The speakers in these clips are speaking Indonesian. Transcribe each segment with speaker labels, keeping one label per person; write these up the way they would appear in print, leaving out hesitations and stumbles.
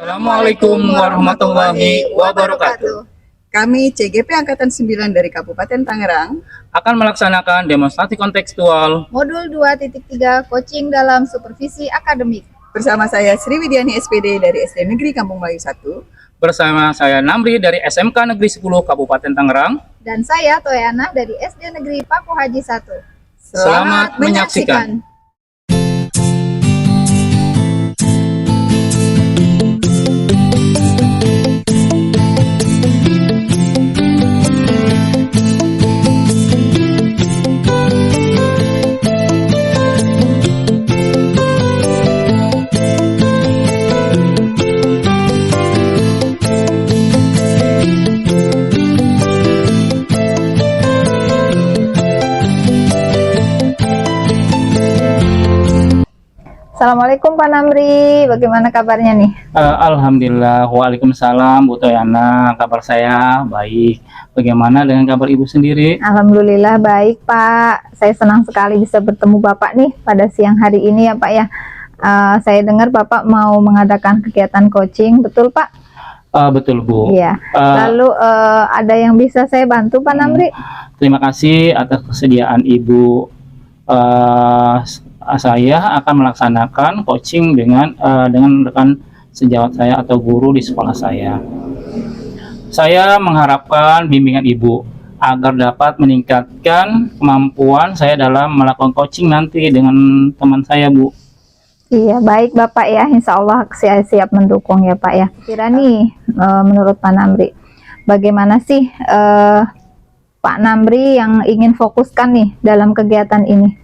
Speaker 1: Assalamualaikum warahmatullahi wabarakatuh.
Speaker 2: Kami CGP Angkatan 9 dari Kabupaten Tangerang
Speaker 1: Akan melaksanakan demonstrasi kontekstual
Speaker 3: Modul 2.3 Coaching dalam Supervisi Akademik.
Speaker 2: bersama saya Sri Widiani SPD dari SD Negeri Kampung Melayu 1
Speaker 1: bersama saya Namri dari SMK Negeri 10 Kabupaten Tangerang.
Speaker 3: Dan saya Toyana dari SD Negeri Paku Haji 1.
Speaker 1: Selamat menyaksikan.
Speaker 3: Assalamualaikum Pak Namri, bagaimana kabarnya nih?
Speaker 1: Alhamdulillah, waalaikumsalam Bu Toyana. Kabar saya baik. Bagaimana dengan kabar Ibu sendiri?
Speaker 3: Alhamdulillah baik Pak. Saya senang sekali bisa bertemu Bapak nih pada siang hari ini ya Pak ya. Saya dengar Bapak mau mengadakan kegiatan coaching, betul Pak?
Speaker 1: Betul Bu.
Speaker 3: Iya. Lalu ada yang bisa saya bantu Pak Namri?
Speaker 1: Terima kasih atas kesediaan Ibu. Saya akan melaksanakan coaching dengan rekan sejawat saya atau guru di sekolah saya. Saya mengharapkan bimbingan Ibu agar dapat meningkatkan kemampuan saya dalam melakukan coaching nanti dengan teman saya, Bu.
Speaker 3: Iya, baik Bapak ya. Insya Allah saya siap mendukung ya Pak ya. Kira nih, menurut Pak Namri, bagaimana sih Pak Namri yang ingin fokuskan nih dalam kegiatan ini?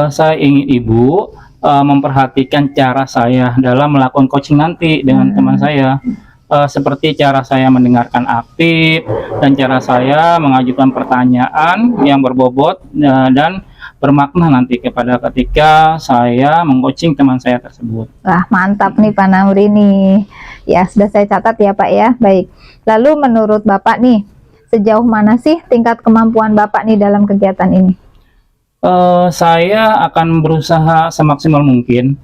Speaker 1: Saya ingin Ibu memperhatikan cara saya dalam melakukan coaching nanti dengan teman saya, seperti cara saya mendengarkan aktif dan cara saya mengajukan pertanyaan yang berbobot dan bermakna nanti ketika saya mengcoaching teman saya tersebut.
Speaker 3: Wah, mantap nih Pak Namri nih. Ya, sudah saya catat ya Pak ya. Baik. Lalu menurut Bapak nih, sejauh mana sih tingkat kemampuan Bapak nih dalam kegiatan ini?
Speaker 1: Saya akan berusaha semaksimal mungkin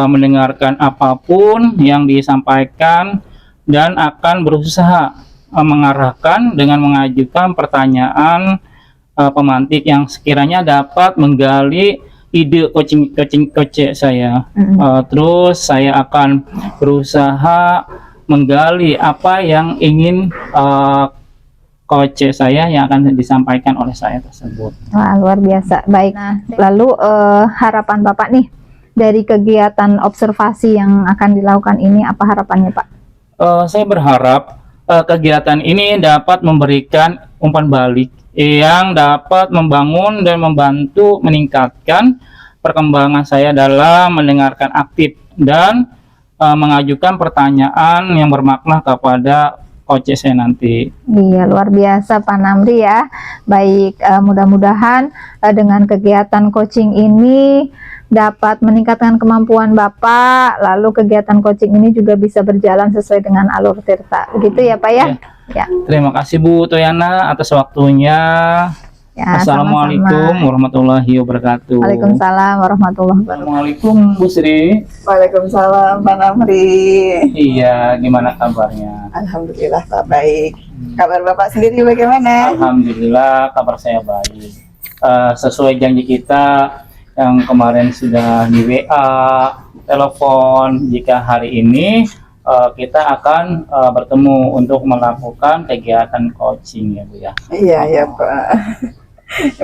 Speaker 1: mendengarkan apapun yang disampaikan dan akan berusaha mengarahkan dengan mengajukan pertanyaan pemantik yang sekiranya dapat menggali ide coach saya. Terus saya akan berusaha menggali apa yang ingin coach saya yang akan disampaikan oleh saya tersebut.
Speaker 3: Wah, luar biasa. Baik. Nah, lalu harapan Bapak nih dari kegiatan observasi yang akan dilakukan ini, apa harapannya Pak?
Speaker 1: Saya berharap kegiatan ini dapat memberikan umpan balik yang dapat membangun dan membantu meningkatkan perkembangan saya dalam mendengarkan aktif dan mengajukan pertanyaan yang bermakna kepada coach saya nanti.
Speaker 3: Iya, luar biasa Pak Namri ya. Baik, mudah-mudahan dengan kegiatan coaching ini dapat meningkatkan kemampuan Bapak, lalu kegiatan coaching ini juga bisa berjalan sesuai dengan alur tirta. Begitu ya Pak ya? Ya.
Speaker 1: Terima kasih Bu Toyana atas waktunya.
Speaker 3: Ya,
Speaker 1: Assalamualaikum
Speaker 3: sama-sama.
Speaker 1: warahmatullahi wabarakatuh.
Speaker 3: Waalaikumsalam warahmatullahi wabarakatuh.
Speaker 1: Assalamualaikum Bu Sri.
Speaker 2: Waalaikumsalam Pak Namri.
Speaker 1: Iya, gimana kabarnya?
Speaker 2: Alhamdulillah Pak baik. Kabar Bapak sendiri bagaimana?
Speaker 1: Alhamdulillah kabar saya baik. Sesuai janji kita yang kemarin sudah di WA, telepon, jika hari ini kita akan bertemu untuk melakukan kegiatan coaching ya Bu ya.
Speaker 2: Iya ya Pak.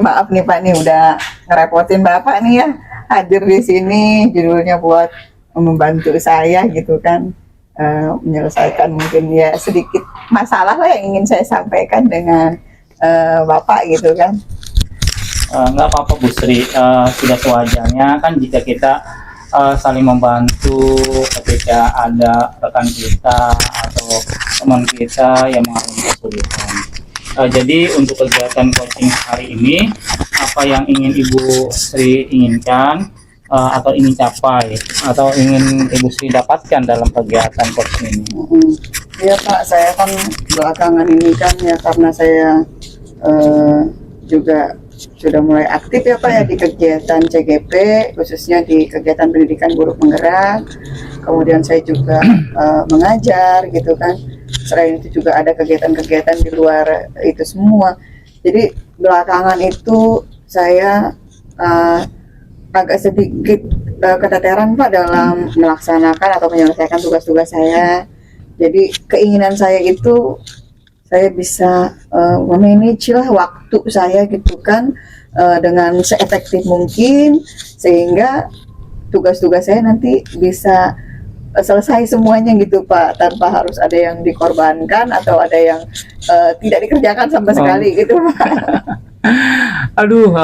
Speaker 2: Maaf nih Pak nih udah ngerepotin Bapak nih ya hadir di sini, judulnya buat membantu saya gitu kan, menyelesaikan mungkin ya sedikit masalah lah yang ingin saya sampaikan dengan Bapak gitu kan.
Speaker 1: Nggak apa-apa Bu Sri, sudah sewajarnya kan jika kita saling membantu ketika ada rekan kita atau teman kita yang mengalami kesulitan. Jadi untuk kegiatan coaching hari ini, apa yang ingin Ibu Sri inginkan atau ingin capai atau ingin Ibu Sri dapatkan dalam kegiatan coaching ini?
Speaker 2: Iya Pak, saya kan belakangan ini kan ya karena saya juga sudah mulai aktif ya Pak ya di kegiatan CGP, khususnya di kegiatan pendidikan guru penggerak. kemudian saya juga mengajar gitu kan. Selain itu juga ada kegiatan-kegiatan di luar itu semua. Jadi belakangan itu saya agak sedikit keteteran Pak dalam melaksanakan atau menyelesaikan tugas-tugas saya. Jadi keinginan saya itu saya bisa memanage lah waktu saya gitu kan, dengan seefektif mungkin, sehingga tugas-tugas saya nanti bisa selesai semuanya gitu Pak, tanpa harus ada yang dikorbankan atau ada yang tidak dikerjakan sama sekali gitu Pak.
Speaker 1: Aduh,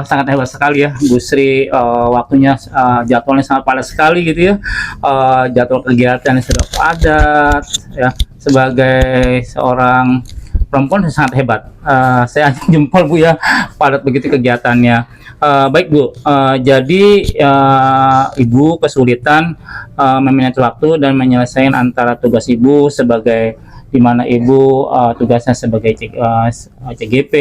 Speaker 1: sangat hebat sekali ya Bu Sri, waktunya, jadwalnya sangat padat sekali gitu ya, jadwal kegiatannya sudah padat ya. Sebagai seorang perempuan sangat hebat, saya jempol Bu ya, padat begitu kegiatannya. Baik Bu, jadi Ibu kesulitan memanage waktu dan menyelesaikan antara tugas Ibu sebagai di mana Ibu tugasnya sebagai CGP,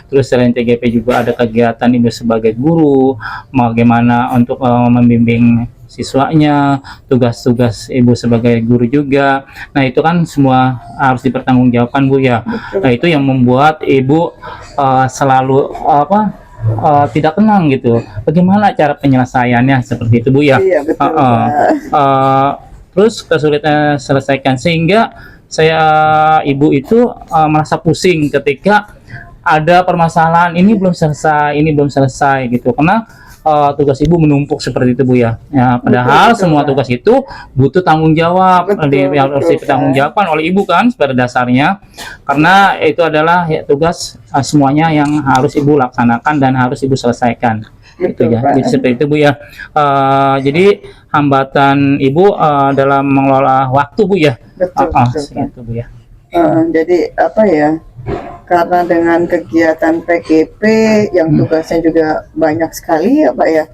Speaker 1: terus selain CGP juga ada kegiatan Ibu sebagai guru, bagaimana untuk membimbing siswanya, tugas-tugas Ibu sebagai guru juga. Nah itu kan semua harus dipertanggungjawabkan Bu ya. Nah itu yang membuat Ibu selalu tidak tenang gitu. Bagaimana cara penyelesaiannya seperti itu Bu ya?
Speaker 2: Iya betul.
Speaker 1: Terus kesulitan selesaikan sehingga Ibu itu merasa pusing ketika ada permasalahan ini belum selesai gitu, karena tugas Ibu menumpuk seperti itu Bu ya. Padahal betul, semua tugas itu butuh tanggung jawab, yang harus dipertanggungjawabkan oleh Ibu kan pada dasarnya, karena itu adalah tugas semuanya yang harus Ibu laksanakan dan harus Ibu selesaikan. Gitu ya. Jadi seperti itu Bu ya. Jadi hambatan Ibu dalam mengelola waktu Bu ya.
Speaker 2: Betul.
Speaker 1: Itu Bu ya.
Speaker 2: Jadi apa ya? Karena dengan kegiatan PGP yang tugasnya juga banyak sekali ya Pak ya.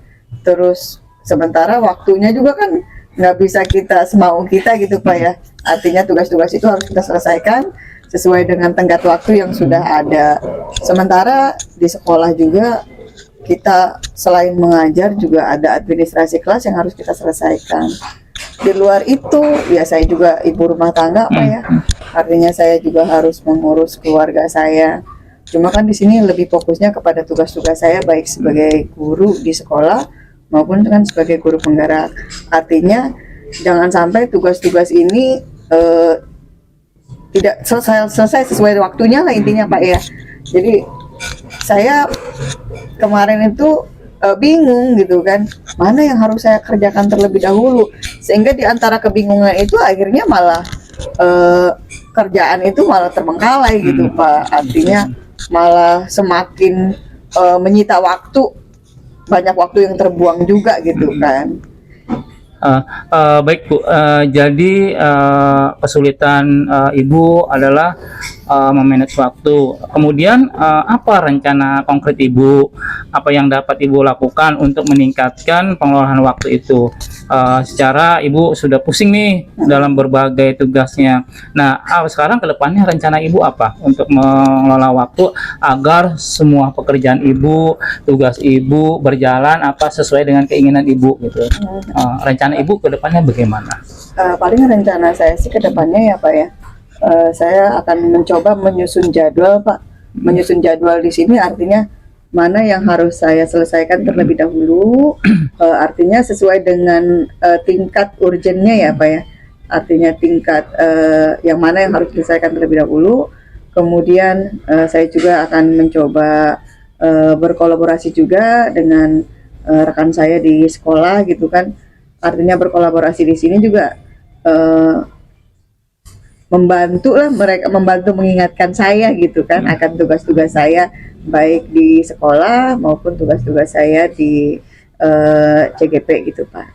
Speaker 2: Terus sementara waktunya juga kan nggak bisa kita semau kita gitu Pak ya. Artinya tugas-tugas itu harus kita selesaikan sesuai dengan tenggat waktu yang sudah ada. Sementara di sekolah juga kita selain mengajar juga ada administrasi kelas yang harus kita selesaikan. Di luar itu ya saya juga ibu rumah tangga Pak ya. Artinya saya juga harus mengurus keluarga saya. Cuma kan di sini lebih fokusnya kepada tugas-tugas saya baik sebagai guru di sekolah maupun kan sebagai guru penggerak. Artinya jangan sampai tugas-tugas ini tidak selesai sesuai waktunya lah intinya Pak ya. Jadi saya kemarin itu bingung gitu kan, mana yang harus saya kerjakan terlebih dahulu, sehingga di antara kebingungan itu akhirnya malah kerjaan itu malah terbengkalai gitu Pak. Artinya malah semakin menyita waktu, banyak waktu yang terbuang juga gitu kan.
Speaker 1: Baik Bu, jadi kesulitan Ibu adalah memanage waktu. Kemudian apa rencana konkret Ibu? Apa yang dapat Ibu lakukan untuk meningkatkan pengelolaan waktu itu? Secara Ibu sudah pusing nih dalam berbagai tugasnya. Nah, sekarang kedepannya rencana Ibu apa untuk mengelola waktu agar semua pekerjaan Ibu, tugas Ibu berjalan sesuai dengan keinginan Ibu gitu? Rencana Ibu ke depannya bagaimana?
Speaker 2: Paling rencana saya sih ke depannya ya Pak ya, saya akan mencoba menyusun jadwal Pak. Menyusun jadwal di sini artinya mana yang harus saya selesaikan terlebih dahulu, artinya sesuai dengan tingkat urgennya ya Pak ya. Artinya tingkat yang mana yang harus diselesaikan terlebih dahulu. Kemudian saya juga akan mencoba berkolaborasi juga dengan rekan saya di sekolah gitu kan. Artinya berkolaborasi di sini juga membantu mengingatkan saya gitu kan akan tugas-tugas saya baik di sekolah maupun tugas-tugas saya di CGP gitu Pak.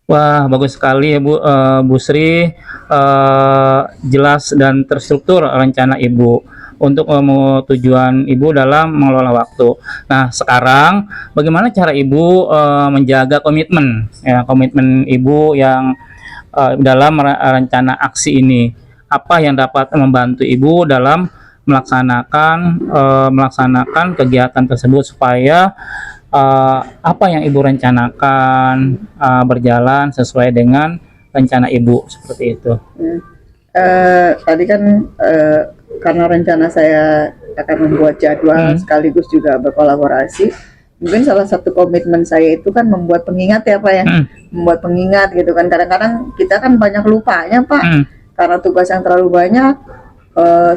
Speaker 1: Wah, bagus sekali ya Bu Sri, jelas dan terstruktur rencana Ibu untuk tujuan Ibu dalam mengelola waktu. Nah, sekarang bagaimana cara Ibu menjaga komitmen Ibu yang dalam rencana aksi ini? Apa yang dapat membantu Ibu dalam melaksanakan kegiatan tersebut supaya apa yang Ibu rencanakan berjalan sesuai dengan rencana Ibu seperti itu.
Speaker 2: Tadi kan karena rencana saya akan membuat jadwal sekaligus juga berkolaborasi. Mungkin salah satu komitmen saya itu kan membuat pengingat ya Pak ya, membuat pengingat gitu kan. Kadang-kadang kita kan banyak lupanya Pak, karena tugas yang terlalu banyak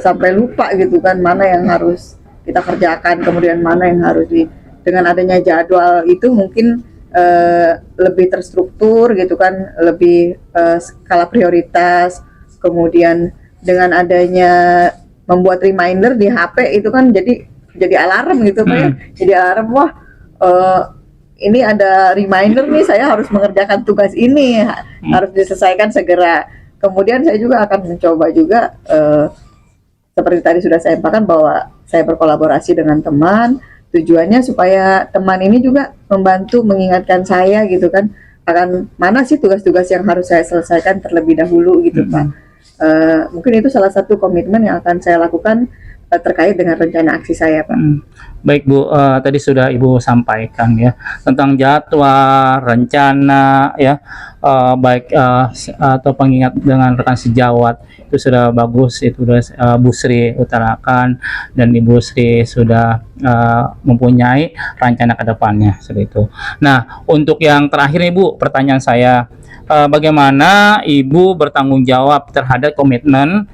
Speaker 2: sampai lupa gitu kan mana yang harus kita kerjakan, kemudian mana yang harus dengan adanya jadwal itu mungkin lebih terstruktur gitu kan, lebih skala prioritas. Kemudian dengan adanya membuat reminder di HP itu kan jadi alarm gitu Pak ya, jadi alarm, wah ini ada reminder nih, saya harus mengerjakan tugas ini, harus diselesaikan segera. Kemudian saya juga akan mencoba juga seperti tadi sudah saya sampaikan bahwa saya berkolaborasi dengan teman, tujuannya supaya teman ini juga membantu mengingatkan saya gitu kan, akan mana sih tugas-tugas yang harus saya selesaikan terlebih dahulu gitu Pak. Mungkin itu salah satu komitmen yang akan saya lakukan terkait dengan rencana aksi saya Pak.
Speaker 1: Baik Bu, tadi sudah Ibu sampaikan ya tentang jadwal, rencana ya, baik atau pengingat dengan rekan sejawat itu sudah bagus, itu sudah Bu Sri utarakan, dan Ibu Sri sudah mempunyai rencana ke depannya seperti itu. Nah, untuk yang terakhir nih Bu, pertanyaan saya, bagaimana Ibu bertanggung jawab terhadap komitmen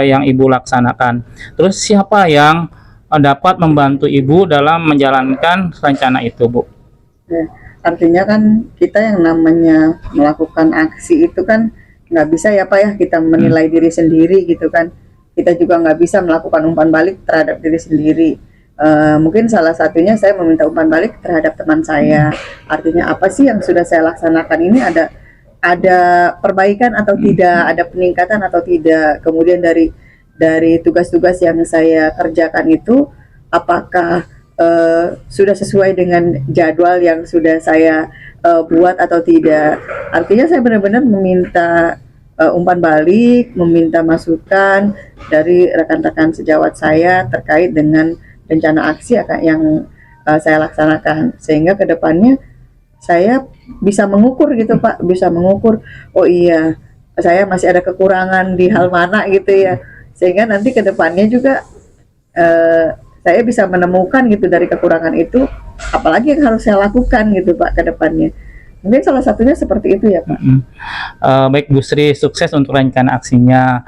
Speaker 1: yang Ibu laksanakan. Terus siapa yang dapat membantu Ibu dalam menjalankan rencana itu, Bu?
Speaker 2: Ya, artinya kan kita yang namanya melakukan aksi itu kan nggak bisa ya Pak ya kita menilai diri sendiri gitu kan. Kita juga nggak bisa melakukan umpan balik terhadap diri sendiri. Mungkin salah satunya saya meminta umpan balik terhadap teman saya. Artinya apa sih yang sudah saya laksanakan ini, ada perbaikan atau tidak, ada peningkatan atau tidak. Kemudian dari tugas-tugas yang saya kerjakan itu apakah sudah sesuai dengan jadwal yang sudah saya buat atau tidak. Artinya saya benar-benar meminta umpan balik, meminta masukan dari rekan-rekan sejawat saya terkait dengan rencana aksi yang saya laksanakan, sehingga kedepannya saya bisa mengukur gitu Pak, bisa mengukur, oh iya saya masih ada kekurangan di hal mana gitu ya, sehingga nanti ke depannya juga saya bisa menemukan gitu dari kekurangan itu apalagi yang harus saya lakukan gitu Pak ke depannya. Mungkin salah satunya seperti itu ya Pak.
Speaker 1: Baik Bu Sri, sukses untuk rencana aksinya.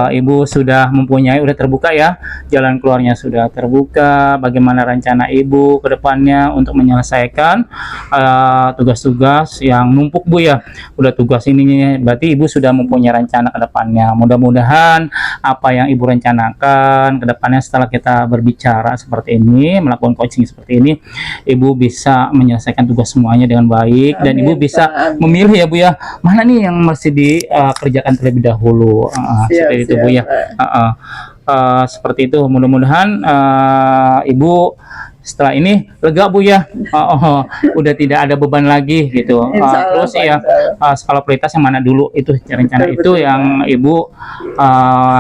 Speaker 1: Ibu sudah mempunyai, udah terbuka ya, jalan keluarnya sudah terbuka. Bagaimana rencana Ibu ke depannya untuk menyelesaikan tugas-tugas yang numpuk Bu ya. Udah tugas ini, berarti Ibu sudah mempunyai rencana ke depannya. Mudah-mudahan apa yang Ibu rencanakan ke depannya setelah kita berbicara seperti ini, melakukan coaching seperti ini, Ibu bisa menyelesaikan tugas semuanya dengan baik. Dan Ibu bisa memilih ya Bu ya, mana nih yang mesti dikerjakan terlebih dahulu. Seperti itu Bu ya. Seperti itu, mudah-mudahan Ibu setelah ini lega Bu ya. Udah tidak ada beban lagi gitu. Terus ya skala prioritas yang mana dulu, itu rencana itu yang Ibu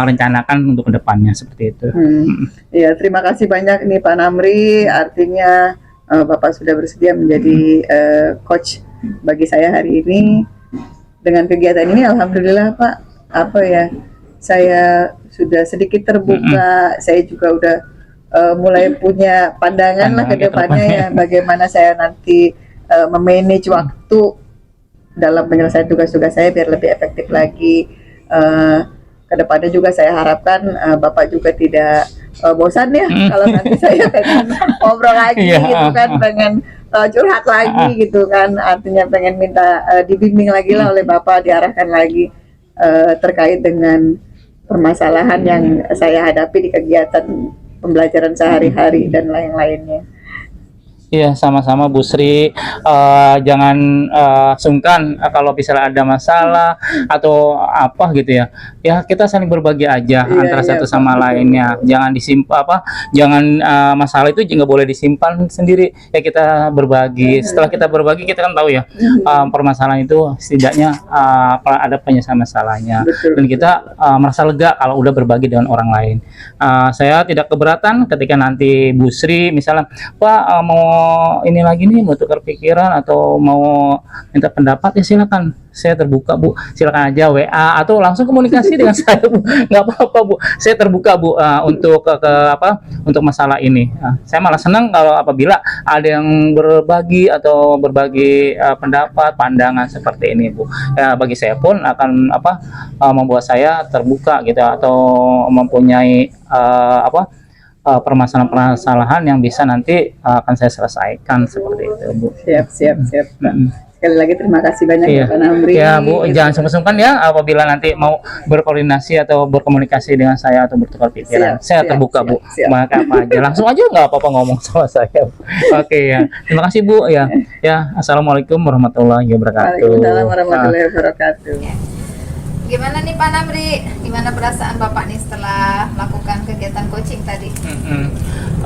Speaker 1: rencanakan untuk kedepannya seperti itu.
Speaker 2: Ya, terima kasih banyak nih Pak Namri, artinya Bapak sudah bersedia menjadi coach bagi saya hari ini. Dengan kegiatan ini alhamdulillah Pak, saya sudah sedikit terbuka. Saya juga udah mulai punya pandangan lah ke depannya ya, bagaimana saya nanti memanage waktu dalam penyelesaian tugas-tugas saya biar lebih efektif lagi. Kedepannya juga saya harapkan Bapak juga tidak bosan ya kalau nanti saya pengen ngobrol lagi gitu kan, pengen curhat lagi gitu kan, artinya pengen minta dibimbing lagi lah oleh Bapak, diarahkan lagi terkait dengan permasalahan yang saya hadapi di kegiatan pembelajaran sehari-hari dan lain-lainnya.
Speaker 1: Iya, sama-sama Bu Sri. Jangan sungkan kalau misalnya ada masalah atau apa gitu ya. Ya kita saling berbagi aja
Speaker 2: Iya,
Speaker 1: antara
Speaker 2: iya,
Speaker 1: satu
Speaker 2: Pak,
Speaker 1: sama
Speaker 2: betul.
Speaker 1: lainnya. Jangan disimpan jangan masalah itu juga boleh disimpan sendiri. Ya kita berbagi. Setelah kita berbagi kita kan tahu ya permasalahan itu setidaknya ada penyelesaian masalahnya.
Speaker 2: Betul.
Speaker 1: Dan kita merasa lega kalau udah berbagi dengan orang lain. Saya tidak keberatan ketika nanti Bu Sri misalnya, Pak mau ini lagi nih, mau tukar pikiran atau mau minta pendapat, ya silakan, saya terbuka Bu, silakan aja WA atau langsung komunikasi dengan saya Bu, nggak apa-apa Bu, saya terbuka Bu untuk untuk masalah ini. Saya malah senang kalau apabila ada yang berbagi atau berbagi pendapat, pandangan seperti ini Bu. Ya, bagi saya pun akan membuat saya terbuka gitu atau mempunyai permasalahan-permasalahan yang bisa nanti akan saya selesaikan seperti itu Bu.
Speaker 2: Siap, Pak. Sekali lagi terima kasih banyak
Speaker 1: Iya.
Speaker 2: ya Pak Namri.
Speaker 1: Ya Bu, jangan sungkan-sungkan ya apabila nanti mau berkoordinasi atau berkomunikasi dengan saya atau bertukar pikiran. Saya terbuka Bu, maka apa aja, langsung aja nggak apa-apa ngomong sama saya. Oke ya, terima kasih Bu ya. Ya, assalamualaikum warahmatullahi wabarakatuh.
Speaker 2: Waalaikumsalam warahmatullahi wabarakatuh.
Speaker 3: Gimana nih Pak Namri? Gimana perasaan Bapak nih setelah melakukan kegiatan coaching tadi?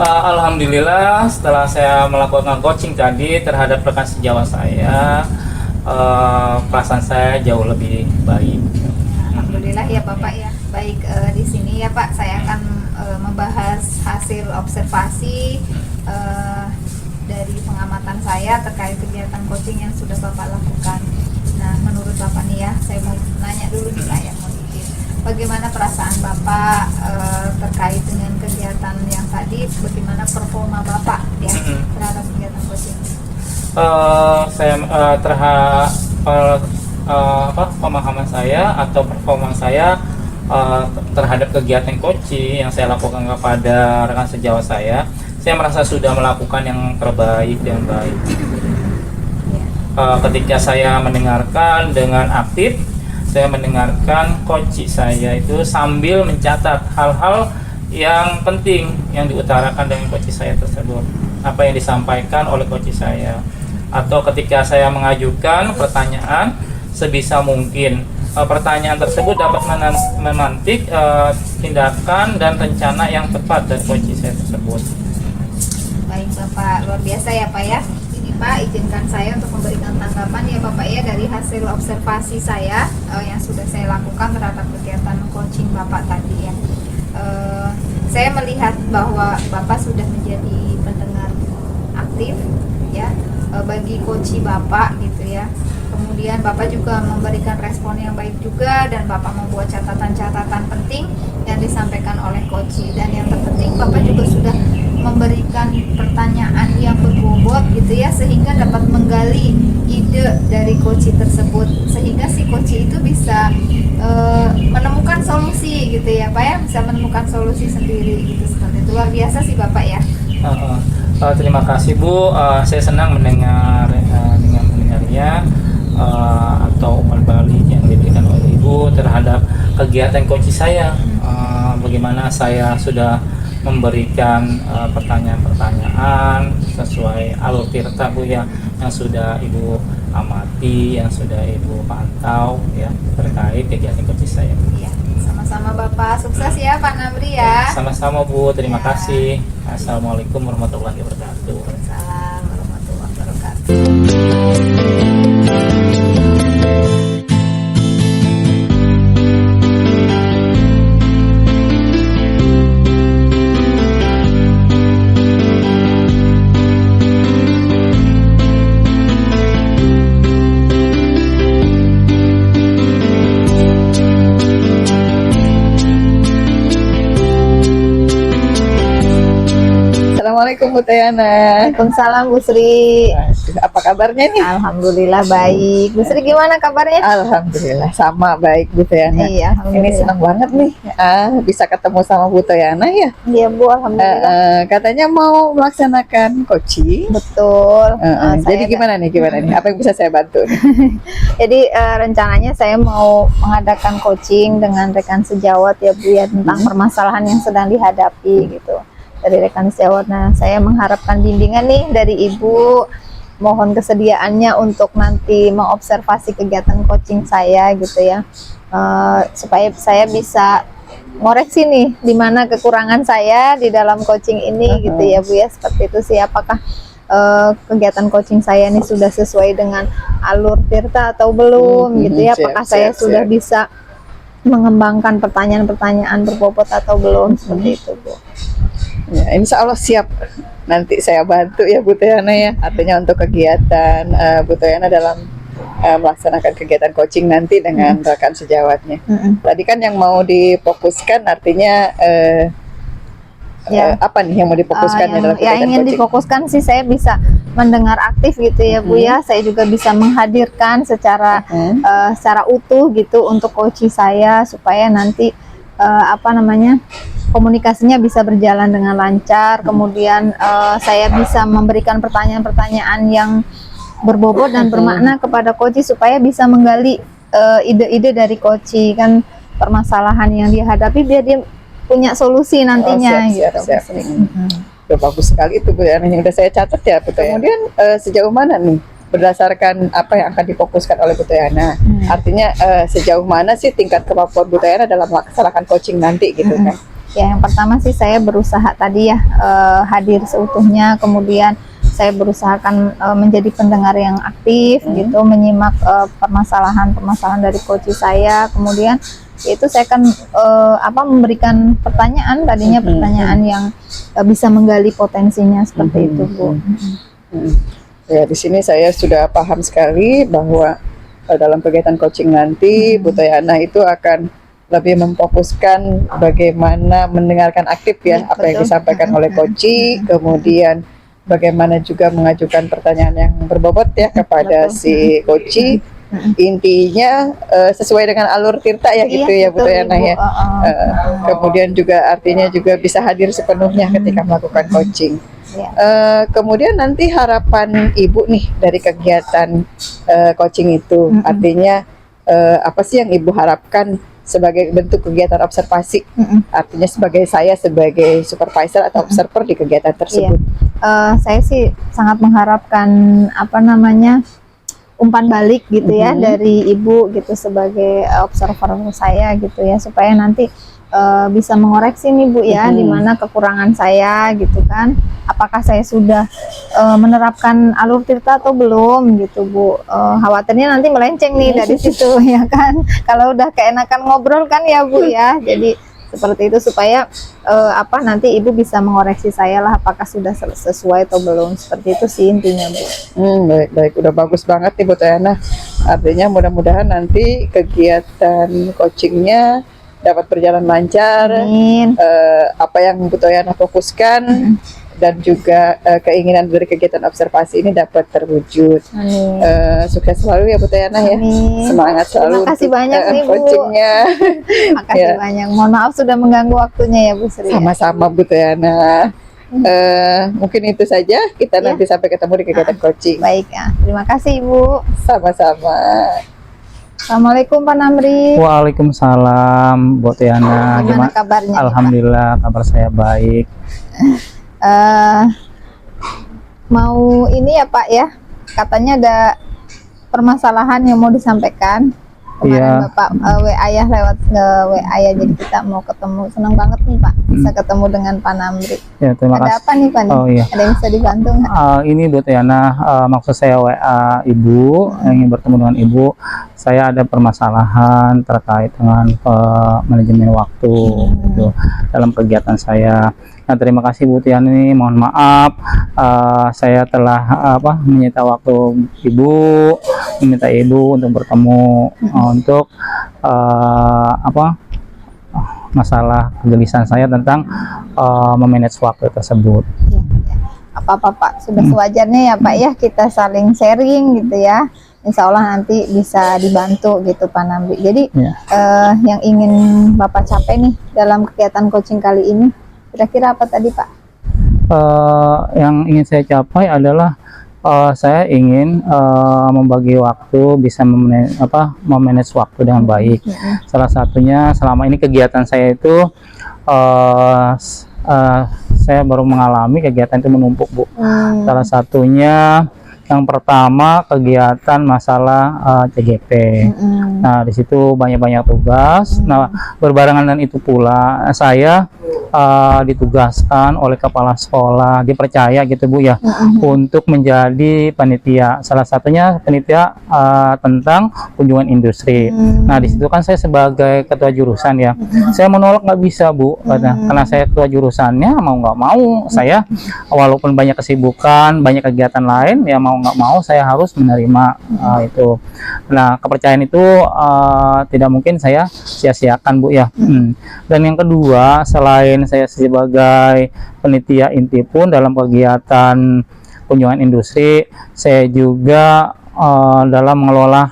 Speaker 1: Alhamdulillah setelah saya melakukan coaching tadi terhadap rekan sejawat saya, perasaan saya jauh lebih baik.
Speaker 3: Alhamdulillah ya Bapak ya. Baik, di sini ya Pak saya akan membahas hasil observasi dari pengamatan saya terkait kegiatan coaching yang sudah Bapak lakukan. Nah, menurut Bapak nih ya, saya mau nanya dulu nih Pak ya, mau izin. Bagaimana perasaan Bapak terkait dengan kegiatan yang tadi? Bagaimana performa Bapak ya terhadap kegiatan coaching?
Speaker 1: Pemahaman saya atau performa saya terhadap kegiatan coaching yang saya lakukan kepada rekan sejawat saya merasa sudah melakukan yang terbaik dan baik. Ketika saya mendengarkan dengan aktif, saya mendengarkan coach saya itu sambil mencatat hal-hal yang penting yang diutarakan dengan coach saya tersebut, apa yang disampaikan oleh coach saya, atau ketika saya mengajukan pertanyaan, sebisa mungkin pertanyaan tersebut dapat memantik tindakan dan rencana yang tepat dari coach saya tersebut.
Speaker 3: Baik Bapak, luar biasa ya Pak ya. Pak, izinkan saya untuk memberikan tanggapan ya Bapak ya dari hasil observasi saya yang sudah saya lakukan terhadap kegiatan coaching Bapak tadi ya. Saya melihat bahwa Bapak sudah menjadi pendengar aktif ya bagi coaching Bapak gitu ya. Kemudian Bapak juga memberikan respon yang baik juga dan Bapak membuat catatan-catatan penting yang disampaikan oleh coaching, dan yang terpenting Bapak juga sudah memberikan pertanyaan yang berbobot gitu ya, sehingga dapat menggali ide dari coaching tersebut sehingga si coaching itu bisa menemukan solusi gitu ya Pak ya, bisa menemukan solusi sendiri gitu. Seperti itu, luar biasa sih Bapak ya.
Speaker 1: Terima kasih Bu, saya senang dengan mendengarnya atau umpan balik yang diberikan oleh Ibu terhadap kegiatan coaching saya. Bagaimana saya sudah memberikan pertanyaan-pertanyaan sesuai alur tirta Bu ya, yang sudah Ibu amati, yang sudah Ibu pantau ya terkait kegiatan coaching saya.
Speaker 3: Iya, sama-sama Bapak, sukses ya Pak Namri ya.
Speaker 1: Sama-sama Bu, terima
Speaker 3: Ya.
Speaker 1: kasih. Assalamualaikum warahmatullahi wabarakatuh.
Speaker 3: Waalaikumsalam warahmatullahi wabarakatuh.
Speaker 2: Assalamualaikum Bu Tayana.
Speaker 3: Waalaikumsalam Bu Sri.
Speaker 2: Apa kabarnya nih?
Speaker 3: Alhamdulillah baik. Bu Sri gimana kabarnya?
Speaker 2: Alhamdulillah sama baik Bu Tayana.
Speaker 3: Iya,
Speaker 2: Ini
Speaker 3: alhamdulillah.
Speaker 2: senang banget nih bisa ketemu sama Bu Tayana ya.
Speaker 3: Iya Bu, alhamdulillah.
Speaker 2: Katanya mau melaksanakan coaching.
Speaker 3: Betul.
Speaker 2: Jadi gimana nih? Apa yang bisa saya bantu nih?
Speaker 3: Jadi rencananya saya mau mengadakan coaching dengan rekan sejawat ya Bu ya tentang permasalahan yang sedang dihadapi gitu. dari rekan sejawat. Nah, saya mengharapkan bimbingan nih dari Ibu, mohon kesediaannya untuk nanti mengobservasi kegiatan coaching saya gitu ya, supaya saya bisa ngoreksi nih di mana kekurangan saya di dalam coaching ini gitu ya Bu ya, seperti itu sih. Apakah kegiatan coaching saya ini sudah sesuai dengan alur tirta atau belum gitu ya, apakah saya sudah bisa mengembangkan pertanyaan-pertanyaan berbobot atau belum, seperti itu Bu.
Speaker 2: Ya, insya Allah siap. Nanti saya bantu ya Bu Toyana ya. Artinya untuk kegiatan Bu Toyana dalam melaksanakan kegiatan coaching nanti dengan rekan sejawatnya. Tadi kan yang mau difokuskan artinya apa nih yang mau difokuskan dalam kegiatan
Speaker 3: yang ingin
Speaker 2: coaching?
Speaker 3: difokuskan sih saya bisa mendengar aktif gitu ya Bu ya. Saya juga bisa menghadirkan secara secara utuh gitu untuk coaching saya, supaya nanti komunikasinya bisa berjalan dengan lancar. Kemudian saya bisa memberikan pertanyaan-pertanyaan yang berbobot dan bermakna kepada coach, supaya bisa menggali ide-ide dari coach kan, permasalahan yang dihadapi biar dia punya solusi nantinya.
Speaker 2: Siap. Udah bagus sekali itu Bu ya, yang udah saya catat ya Bu. Kemudian sejauh mana nih berdasarkan apa yang akan difokuskan oleh Bu Toyana? Artinya sejauh mana sih tingkat kemampuan Bu Toyana dalam melaksanakan coaching nanti gitu kan?
Speaker 3: Ya, yang pertama sih saya berusaha tadi ya hadir seutuhnya, kemudian saya berusahakan menjadi pendengar yang aktif gitu, menyimak permasalahan-permasalahan dari coach saya. Kemudian itu saya akan memberikan pertanyaan, tadinya pertanyaan yang bisa menggali potensinya, seperti itu Bu.
Speaker 2: Ya, di sini saya sudah paham sekali bahwa dalam kegiatan coaching nanti Bu Toyana itu akan lebih memfokuskan bagaimana mendengarkan aktif ya apa yang disampaikan oleh coach, kemudian bagaimana juga mengajukan pertanyaan yang berbobot ya kepada si coach. Intinya sesuai dengan alur tirta ya gitu ya Bu Toyana ya. Kemudian juga artinya juga bisa hadir sepenuhnya ketika melakukan coaching. Kemudian nanti harapan Ibu nih dari kegiatan coaching itu, artinya apa sih yang Ibu harapkan sebagai bentuk kegiatan observasi? Artinya sebagai saya sebagai supervisor atau observer di kegiatan tersebut.
Speaker 3: Saya sih sangat mengharapkan umpan balik gitu ya dari Ibu gitu sebagai observer saya gitu ya, supaya nanti bisa mengoreksi nih Bu ya, di mana kekurangan saya gitu kan. Apakah saya sudah menerapkan alur tirta atau belum gitu Bu. Khawatirnya nanti melenceng nih dari situ ya kan. Kalau udah keenakan ngobrol kan ya Bu ya. Jadi seperti itu, supaya nanti Ibu bisa mengoreksi saya lah apakah sudah sesuai atau belum, seperti itu sih intinya Bu.
Speaker 2: Baik, udah bagus banget nih Bu Toyana. Artinya mudah-mudahan nanti kegiatan coachingnya dapat berjalan lancar. Apa yang Bu Toyana fokuskan dan juga keinginan dari kegiatan observasi ini dapat terwujud. Sukses selalu ya Bu Toyana ya. Semangat selalu.
Speaker 3: Terima kasih banyak nih Bu.
Speaker 2: Coachingnya.
Speaker 3: Makasih banyak. Mohon maaf sudah mengganggu waktunya ya Bu Sri.
Speaker 2: Sama-sama Bu Toyana. Mungkin itu saja. Kita nanti sampai ketemu di kegiatan coaching.
Speaker 3: Baik ya. Terima kasih Ibu.
Speaker 2: Sama-sama.
Speaker 3: Assalamualaikum Pak Namri.
Speaker 1: Waalaikumsalam Bu Toyana.
Speaker 3: Gimana kabarnya?
Speaker 1: Alhamdulillah kabar saya baik.
Speaker 3: Mau ini ya Pak ya, katanya ada permasalahan yang mau disampaikan. Kemarin Bapak WA ya, lewat WA ya, jadi kita mau ketemu. Senang banget nih Pak bisa ketemu dengan Pak Namri.
Speaker 1: Ya, terima kasih.
Speaker 3: Ada apa nih Pak? Ada yang bisa dibantu nggak?
Speaker 1: Ini Bu Toyana, maksud saya WA Ibu, ingin bertemu dengan Ibu. Saya ada permasalahan terkait dengan manajemen waktu gitu, dalam kegiatan saya. Nah, terima kasih Bu Tian ini, mohon maaf saya telah menyita waktu Ibu, meminta Ibu untuk bertemu untuk masalah kegelisahan saya tentang memanage waktu tersebut.
Speaker 3: Apa-apa Pak, sudah sewajarnya ya Pak ya, kita saling sharing gitu ya. Insya Allah nanti bisa dibantu gitu Pak Namri. Jadi yang ingin Bapak capai nih dalam kegiatan coaching kali ini, kira-kira apa tadi Pak?
Speaker 1: Yang ingin saya capai adalah saya ingin membagi waktu, bisa memanage waktu dengan baik. Salah satunya selama ini kegiatan saya itu saya baru mengalami kegiatan itu menumpuk, Bu. Salah satunya yang pertama kegiatan masalah CGP. Nah, di situ banyak-banyak tugas. Nah, berbarengan dengan itu pula saya ditugaskan oleh kepala sekolah, dipercaya gitu, Bu ya, untuk menjadi panitia. Salah satunya panitia tentang kunjungan industri. Nah, di situ kan saya sebagai ketua jurusan ya. Saya menolak nggak bisa, Bu, karena saya ketua jurusannya, mau nggak mau saya walaupun banyak kesibukan, banyak kegiatan lain ya, mau nggak mau saya harus menerima itu. Nah, kepercayaan itu tidak mungkin saya sia-siakan, Bu ya. Dan yang kedua, selain saya sebagai panitia inti pun dalam kegiatan kunjungan industri, saya juga dalam mengelola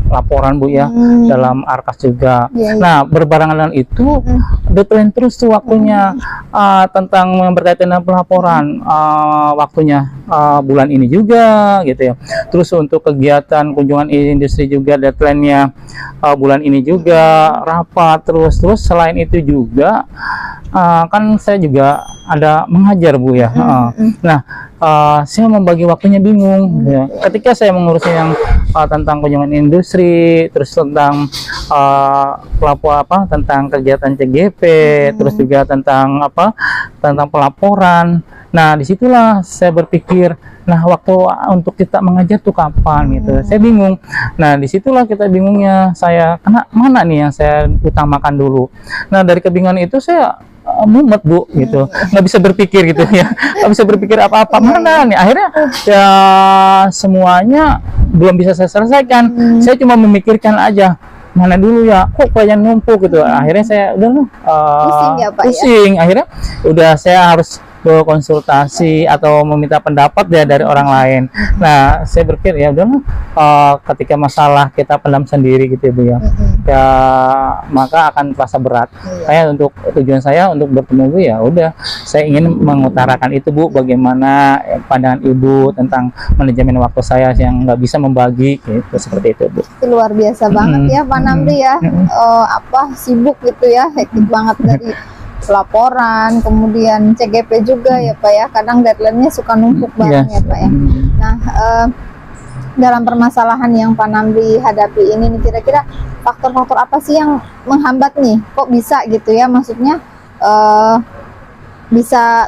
Speaker 1: laporan, Bu ya, dalam Arkas juga. Nah, berbarengan dengan itu deadline terus tuh waktunya tentang yang berkaitan dengan pelaporan, waktunya bulan ini juga gitu ya. Terus untuk kegiatan kunjungan industri juga deadline-nya bulan ini juga, rapat terus selain itu juga kan saya juga ada mengajar, Bu ya. Nah, saya membagi waktunya bingung ya. Ketika saya mengurusi yang tentang kunjungan industri, terus tentang tentang kegiatan CGP, terus juga tentang tentang pelaporan. Nah, disitulah saya berpikir, nah waktu untuk kita mengajar tuh kapan gitu. Saya bingung. Nah, disitulah kita bingungnya saya, karena mana nih yang saya utamakan dulu. Nah, dari kebingungan itu saya mumet, Bu, gitu, nggak bisa berpikir gitu ya, nggak bisa berpikir apa-apa. Mana nih akhirnya ya semuanya belum bisa saya selesaikan. Saya cuma memikirkan aja mana dulu ya, kok kalian numpuk gitu. Akhirnya saya udah
Speaker 3: Pusing ya, Pak,
Speaker 1: pusing. Akhirnya udah saya harus berkonsultasi atau meminta pendapat ya dari orang lain. Nah, saya berpikir ya udah ketika masalah kita pendam sendiri gitu ya, Bu ya, ya maka akan terasa berat. Saya untuk tujuan saya untuk bertemu Bu ya udah, saya ingin mengutarakan itu, Bu, bagaimana pandangan Ibu tentang manajemen waktu saya yang nggak bisa membagi gitu, seperti itu, Bu.
Speaker 3: Itu luar biasa banget ya, Pak Namri ya. Sibuk gitu ya, hektik banget dari laporan, kemudian CGP juga ya, Pak ya. Kadang deadline-nya suka numpuk bareng ya, Pak ya. Nah, dalam permasalahan yang Pak Namri hadapi ini nih, kira-kira faktor-faktor apa sih yang menghambat nih? Kok bisa gitu ya? Maksudnya bisa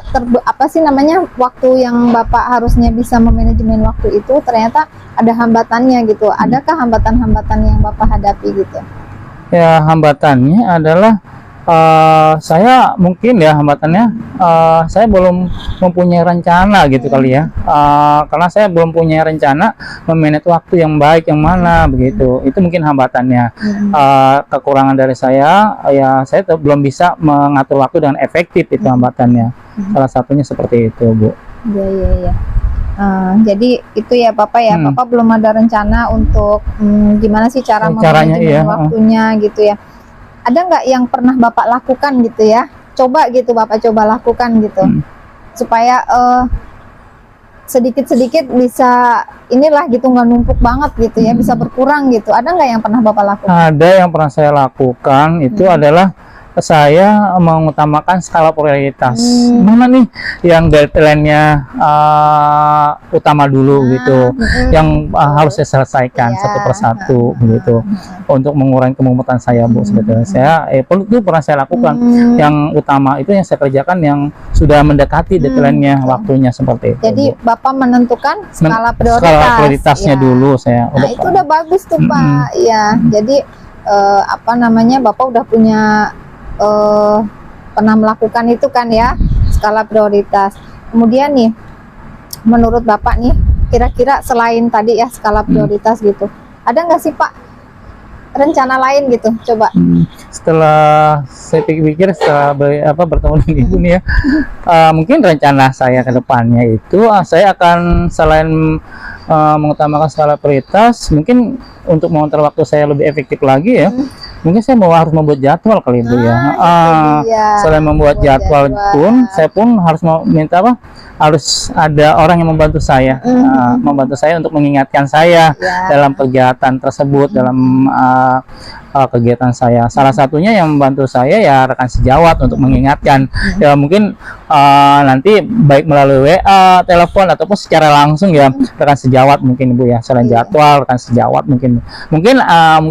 Speaker 3: waktu yang Bapak harusnya bisa memanajemen waktu itu ternyata ada hambatannya gitu. Adakah hambatan-hambatan yang Bapak hadapi gitu? Ya,
Speaker 1: hambatannya adalah saya mungkin ya hambatannya saya belum mempunyai rencana gitu kali ya, karena saya belum punya rencana memanage waktu yang baik yang mana begitu. Itu mungkin hambatannya. Kekurangan dari saya ya, saya belum bisa mengatur waktu dengan efektif, itu hambatannya. Salah satunya seperti itu, Bu.
Speaker 3: Iya. Jadi itu ya Bapak ya, Bapak belum ada rencana untuk gimana sih cara memanajemen waktunya gitu ya. Ada nggak yang pernah Bapak lakukan gitu ya? Coba gitu Bapak coba lakukan gitu, supaya sedikit-sedikit bisa inilah gitu, nggak numpuk banget gitu ya, bisa berkurang gitu. Ada nggak yang pernah Bapak lakukan?
Speaker 1: Ada yang pernah saya lakukan, itu adalah saya mengutamakan skala prioritas. Mana nih yang deadline-nya utama dulu gitu, yang harus saya selesaikan satu persatu begitu, untuk mengurangi kemumetan saya, Bu. Sebetulnya saya itu pernah saya lakukan. Yang utama itu yang saya kerjakan yang sudah mendekati deadline-nya, waktunya, seperti itu.
Speaker 3: Jadi Bapak menentukan skala
Speaker 1: prioritasnya dulu saya.
Speaker 3: Nah, itu udah bagus tuh, Pak. Ya, jadi Bapak udah punya pernah melakukan itu kan ya, skala prioritas. Kemudian nih, menurut Bapak nih, kira-kira selain tadi ya skala prioritas gitu, ada nggak sih Pak rencana lain gitu? Coba.
Speaker 1: Setelah saya pikir-pikir, setelah bertemu dengan Ibu nih ya, mungkin rencana saya ke depannya itu saya akan selain mengutamakan skala prioritas, mungkin untuk mengontrol waktu saya lebih efektif lagi ya, mungkin saya harus membuat jadwal kali, Bu ya. Selain membuat jadwal pun, saya pun harus meminta harus ada orang yang membantu saya, membantu saya untuk mengingatkan saya dalam kegiatan tersebut, dalam kegiatan saya. Salah satunya yang membantu saya ya rekan sejawat untuk mengingatkan. Ya mungkin nanti baik melalui WA, telepon ataupun secara langsung ya rekan sejawat mungkin Bu ya. Selain jadwal rekan sejawat mungkin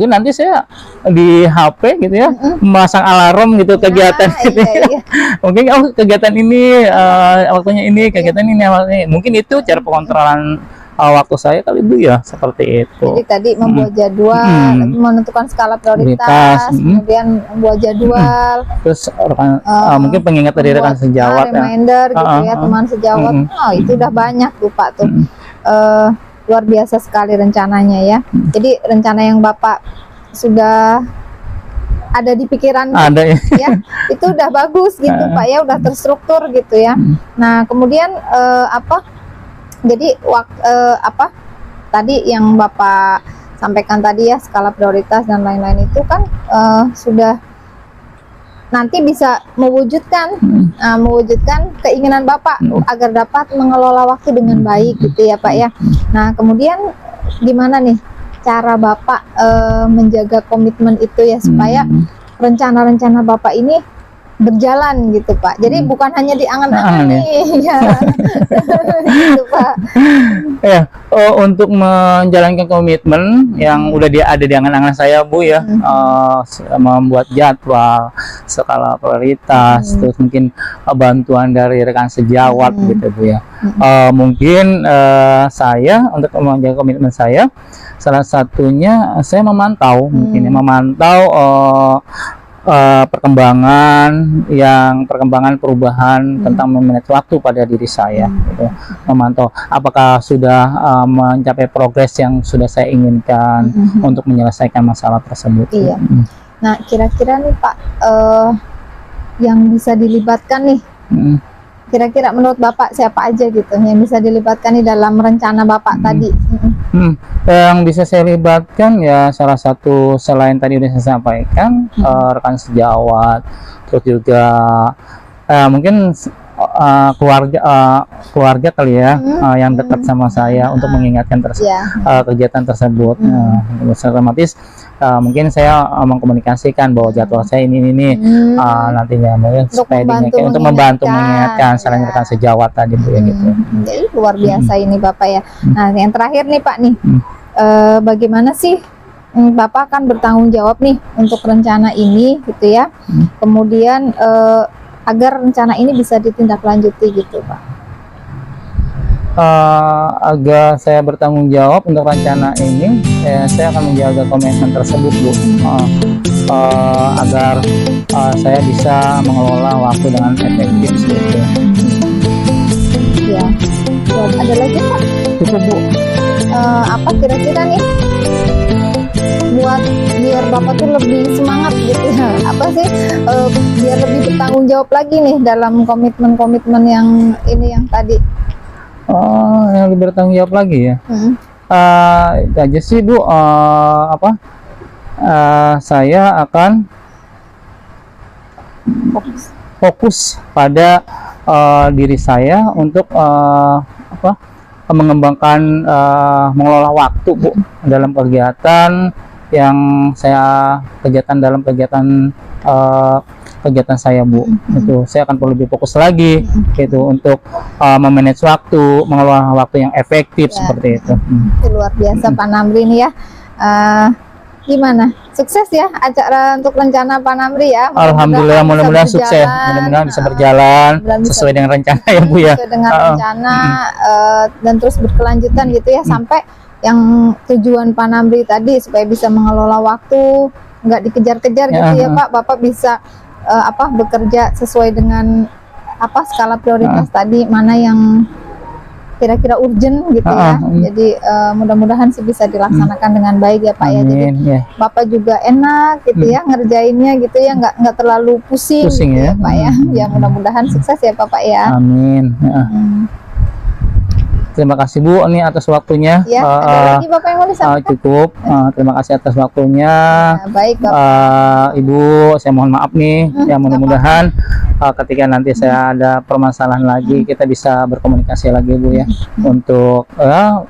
Speaker 1: nanti saya di HP gitu ya memasang alarm gitu kegiatan gitu ya. Mungkin kegiatan ini waktunya ini, kegiatan ini mungkin itu cara pengontrolan waktu saya kali Bu ya, seperti itu.
Speaker 3: Jadi tadi membuat jadwal, menentukan skala prioritas, kemudian membuat jadwal,
Speaker 1: terus rekan, mungkin pengingat dari rekan sejawat
Speaker 3: reminder gitu ya, teman sejawat. Itu udah banyak tuh Pak tuh. Luar biasa sekali rencananya ya. Jadi rencana yang Bapak sudah ada di pikiran ya, itu udah bagus gitu Pak ya, udah terstruktur gitu ya. Nah kemudian jadi tadi yang Bapak sampaikan tadi ya, skala prioritas dan lain-lain itu kan sudah nanti bisa mewujudkan keinginan Bapak agar dapat mengelola waktu dengan baik gitu ya Pak ya. Nah kemudian gimana nih cara Bapak menjaga komitmen itu ya, supaya rencana-rencana Bapak ini berjalan gitu Pak. Jadi bukan hanya di angan-angan nih ya. Gitu Pak.
Speaker 1: Ya, untuk menjalankan komitmen yang udah ada di angan-angan saya Bu ya, membuat jadwal, skala prioritas, terus mungkin bantuan dari rekan sejawat gitu Bu ya. Mungkin saya untuk menjaga komitmen saya, salah satunya saya memantau perkembangan perubahan tentang memanage waktu pada diri saya gitu. Memantau apakah sudah mencapai progres yang sudah saya inginkan untuk menyelesaikan masalah tersebut.
Speaker 3: Iya. Nah kira-kira nih Pak, yang bisa dilibatkan nih, kira-kira menurut Bapak siapa aja gitu yang bisa dilibatkan nih dalam rencana Bapak tadi?
Speaker 1: Yang bisa saya libatkan ya salah satu selain tadi udah saya sampaikan, rekan sejawat, terus juga mungkin keluarga kali ya, yang dekat sama saya untuk mengingatkan kegiatan tersebut. Otomatis mungkin saya mengkomunikasikan bahwa jadwal saya ini nantinya mungkin supaya untuk membantu mengingatkan selain rekan sejawat tadi Bu ya gitu.
Speaker 3: Jadi luar biasa ini Bapak ya. Nah yang terakhir nih Pak nih, bagaimana sih Bapak akan bertanggung jawab nih untuk rencana ini gitu ya, kemudian agar rencana ini bisa ditindaklanjuti gitu Pak?
Speaker 1: Agar saya bertanggung jawab untuk rencana ini, saya akan menjaga komitmen tersebut Bu, agar saya bisa mengelola waktu dengan efektif gitu.
Speaker 3: Ya, ada lagi Pak?
Speaker 1: Cukup Bu.
Speaker 3: Apa kira-kira nih buat biar Bapak tuh lebih semangat gitu ya, apa sih biar lebih bertanggung jawab lagi nih dalam komitmen yang ini yang tadi?
Speaker 1: Yang lebih bertanggung jawab lagi ya. Itu aja sih Bu, saya akan fokus pada diri saya untuk mengembangkan mengelola waktu Bu dalam kegiatan yang saya dalam kegiatan saya Bu. Itu saya akan perlu lebih fokus lagi gitu untuk memanage waktu, mengelola waktu yang efektif seperti itu.
Speaker 3: Luar biasa Pak Namri ini ya. Gimana? Sukses ya acara untuk rencana Pak Namri ya.
Speaker 1: Alhamdulillah, mudah-mudahan sukses, mudah-mudahan bisa berjalan sesuai dengan rencana ya Bu ya.
Speaker 3: Sesuai dengan rencana dan terus berkelanjutan gitu ya, sampai yang tujuan Pak Namri tadi supaya bisa mengelola waktu, nggak dikejar-kejar gitu ya Pak. Bapak bisa bekerja sesuai dengan skala prioritas tadi, mana yang kira-kira urgent gitu ya. Jadi mudah-mudahan sih bisa dilaksanakan dengan baik ya Pak ya. Jadi Bapak juga enak gitu ya ngerjainnya gitu ya, nggak terlalu pusing gitu ya Pak ya. Ya mudah-mudahan sukses ya Bapak ya.
Speaker 1: Amin. terima kasih Bu ini atas waktunya.
Speaker 3: Ya, ada lagi Bapak yang mau disampaikan?
Speaker 1: Cukup. Terima kasih atas waktunya.
Speaker 3: Nah, baik Bapak.
Speaker 1: Ibu, saya mohon maaf nih. Ya mudah-mudahan ketika nanti saya ada permasalahan lagi kita bisa berkomunikasi lagi Bu ya untuk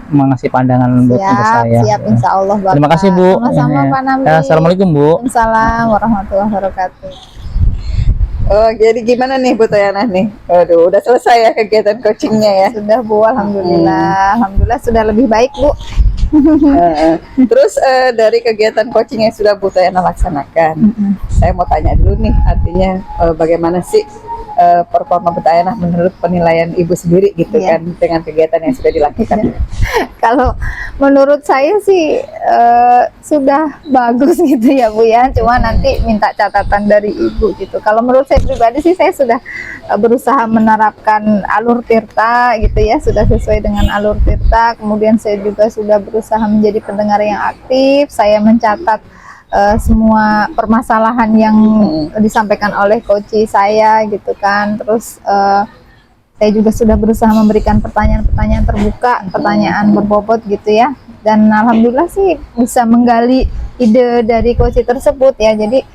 Speaker 1: mengasih pandangan buat saya.
Speaker 3: Siap, insya Allah Bapak.
Speaker 1: Terima kasih Bu.
Speaker 3: Sama-sama Pak Namri.
Speaker 1: Assalamualaikum Bu.
Speaker 3: Waalaikumsalam warahmatullahi wabarakatuh.
Speaker 2: Oh, jadi gimana nih Bu Toyana nih? Aduh, udah selesai ya kegiatan coachingnya ya?
Speaker 3: Sudah Bu, alhamdulillah. Alhamdulillah sudah lebih baik Bu.
Speaker 2: Terus dari kegiatan coaching yang sudah Bu Toyana laksanakan, saya mau tanya dulu nih, artinya bagaimana sih performa Bu Toyana menurut penilaian Ibu sendiri gitu kan dengan kegiatan yang sudah dilakukan?
Speaker 3: Kalau menurut saya sih sudah bagus gitu ya Bu ya, cuma nanti minta catatan dari Ibu gitu. Kalau menurut saya pribadi sih saya sudah berusaha menerapkan alur tirta gitu ya, sudah sesuai dengan alur tirta. Kemudian saya juga sudah berusaha menjadi pendengar yang aktif, saya mencatat semua permasalahan yang disampaikan oleh coach saya gitu kan. Terus saya juga sudah berusaha memberikan pertanyaan-pertanyaan terbuka, pertanyaan berbobot gitu ya. Dan alhamdulillah sih bisa menggali ide dari coach tersebut ya. Jadi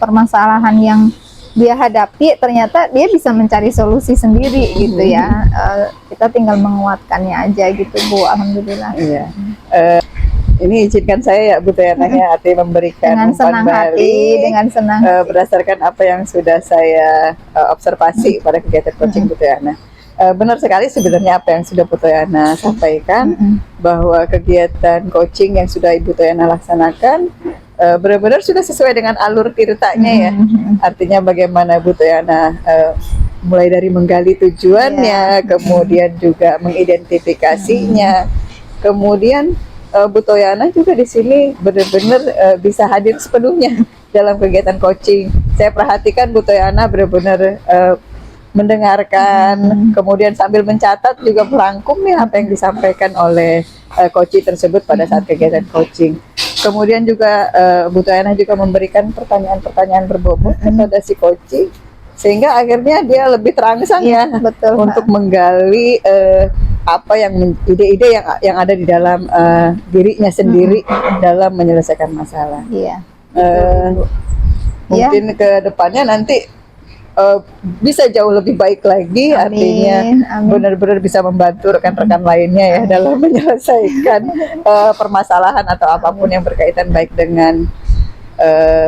Speaker 3: permasalahan yang dia hadapi ternyata dia bisa mencari solusi sendiri gitu ya. Kita tinggal menguatkannya aja gitu Bu, alhamdulillah.
Speaker 2: Iya. Ini izinkan saya ya Bu Toyana ya, artinya memberikan
Speaker 3: Dengan senang
Speaker 2: umpan
Speaker 3: hati,
Speaker 2: balik,
Speaker 3: dengan senang hati.
Speaker 2: berdasarkan apa yang sudah saya observasi pada kegiatan coaching Bu Toyana. Benar sekali sebenarnya apa yang sudah Bu Toyana sampaikan, bahwa kegiatan coaching yang sudah Ibu Toyana laksanakan benar-benar sudah sesuai dengan alur tirtanya ya. Artinya bagaimana Bu Toyana mulai dari menggali tujuannya, kemudian juga mengidentifikasinya, kemudian Bu Toyana juga di sini benar-benar bisa hadir sepenuhnya dalam kegiatan coaching. Saya perhatikan Bu Toyana benar-benar mendengarkan, kemudian sambil mencatat juga merangkum ya apa yang disampaikan oleh coach tersebut pada saat kegiatan coaching. Kemudian juga Bu Toyana juga memberikan pertanyaan-pertanyaan berbobot kepada si coach, sehingga akhirnya dia lebih terangsang ya
Speaker 3: Betul,
Speaker 2: untuk menggali apa yang ide-ide yang ada di dalam dirinya sendiri dalam menyelesaikan masalah.
Speaker 3: Iya.
Speaker 2: Mungkin ke depannya nanti bisa jauh lebih baik lagi.
Speaker 3: Amin,
Speaker 2: artinya
Speaker 3: amin.
Speaker 2: benar-benar bisa membantu rekan-rekan lainnya ya dalam menyelesaikan permasalahan atau apapun yang berkaitan baik dengan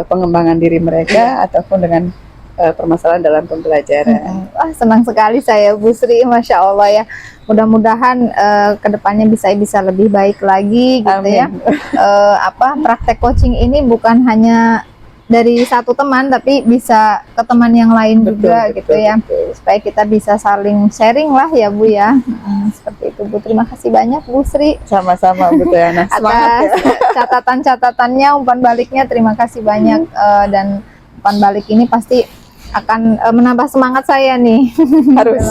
Speaker 2: pengembangan diri mereka ataupun dengan permasalahan dalam pembelajaran.
Speaker 3: Wah, senang sekali saya Bu Sri, Masya Allah ya. Mudah-mudahan kedepannya bisa lebih baik lagi gitu.
Speaker 2: Amin.
Speaker 3: Ya. Praktek coaching ini bukan hanya dari satu teman tapi bisa ke teman yang lain juga gitu ya. Supaya kita bisa saling sharing lah ya Bu ya. Seperti itu Bu. Terima kasih banyak Bu Sri.
Speaker 2: Sama-sama Bu Toyana. Semangat ya.
Speaker 3: Atas catatan-catatannya, umpan baliknya terima kasih banyak, dan umpan balik ini pasti akan menambah semangat saya nih.
Speaker 2: Harus.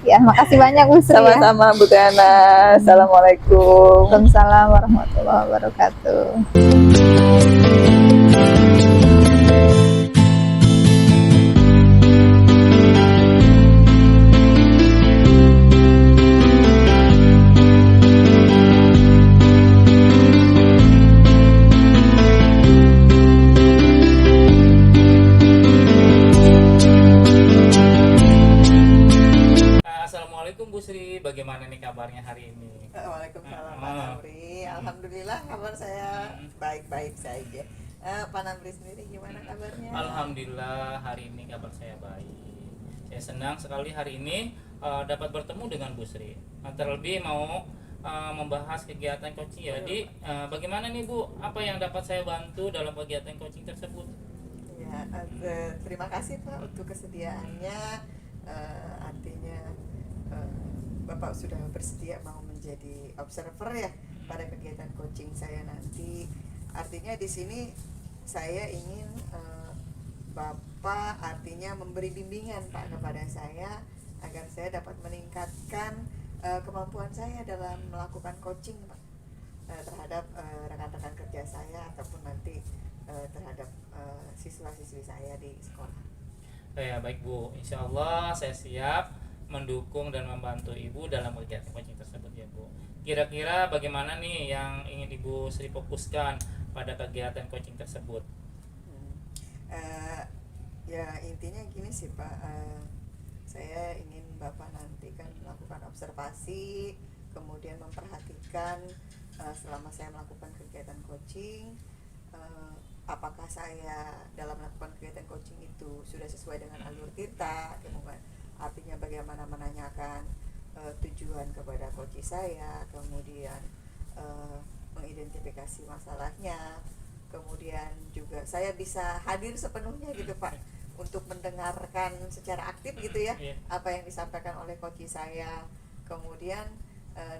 Speaker 3: Ya, makasih banyak Bu Sri. Ya.
Speaker 2: Sama-sama Bu Toyana. Assalamualaikum.
Speaker 3: Waalaikumsalam warahmatullahi wabarakatuh.
Speaker 1: Assalamualaikum Bu Sri, bagaimana nih kabarnya hari ini?
Speaker 2: Waalaikumsalam Pak Namri. Alhamdulillah kabar saya baik-baik saja. Pak Namri sendiri gimana kabarnya?
Speaker 1: Alhamdulillah hari ini kabar saya baik. Saya senang sekali hari ini dapat bertemu dengan Bu Sri. Terlebih mau membahas kegiatan coaching. Jadi bagaimana nih Bu? Apa yang dapat saya bantu dalam kegiatan coaching tersebut?
Speaker 2: Ya, terima kasih Pak untuk kesediaannya. Artinya Bapak sudah bersedia mau menjadi observer ya pada kegiatan coaching saya nanti. Artinya di sini saya ingin Bapak artinya memberi bimbingan Pak kepada saya agar saya dapat meningkatkan kemampuan saya dalam melakukan coaching Pak terhadap rekan-rekan kerja saya ataupun nanti terhadap siswa-siswi saya di sekolah.
Speaker 1: Ya baik Bu, insya Allah saya siap mendukung dan membantu Ibu dalam kegiatan coaching tersebut ya Bu. Kira-kira bagaimana nih yang ingin Ibu Sri fokuskan pada kegiatan coaching tersebut?
Speaker 2: Ya intinya gini sih Pak, saya ingin Bapak nanti kan melakukan observasi, kemudian memperhatikan selama saya melakukan kegiatan coaching, apakah saya dalam melakukan kegiatan coaching itu sudah sesuai dengan alur kita, kemudian artinya bagaimana menanyakan tujuan kepada coach saya, kemudian mengidentifikasi masalahnya, kemudian juga saya bisa hadir sepenuhnya gitu Pak, untuk mendengarkan secara aktif gitu ya apa yang disampaikan oleh coach saya, kemudian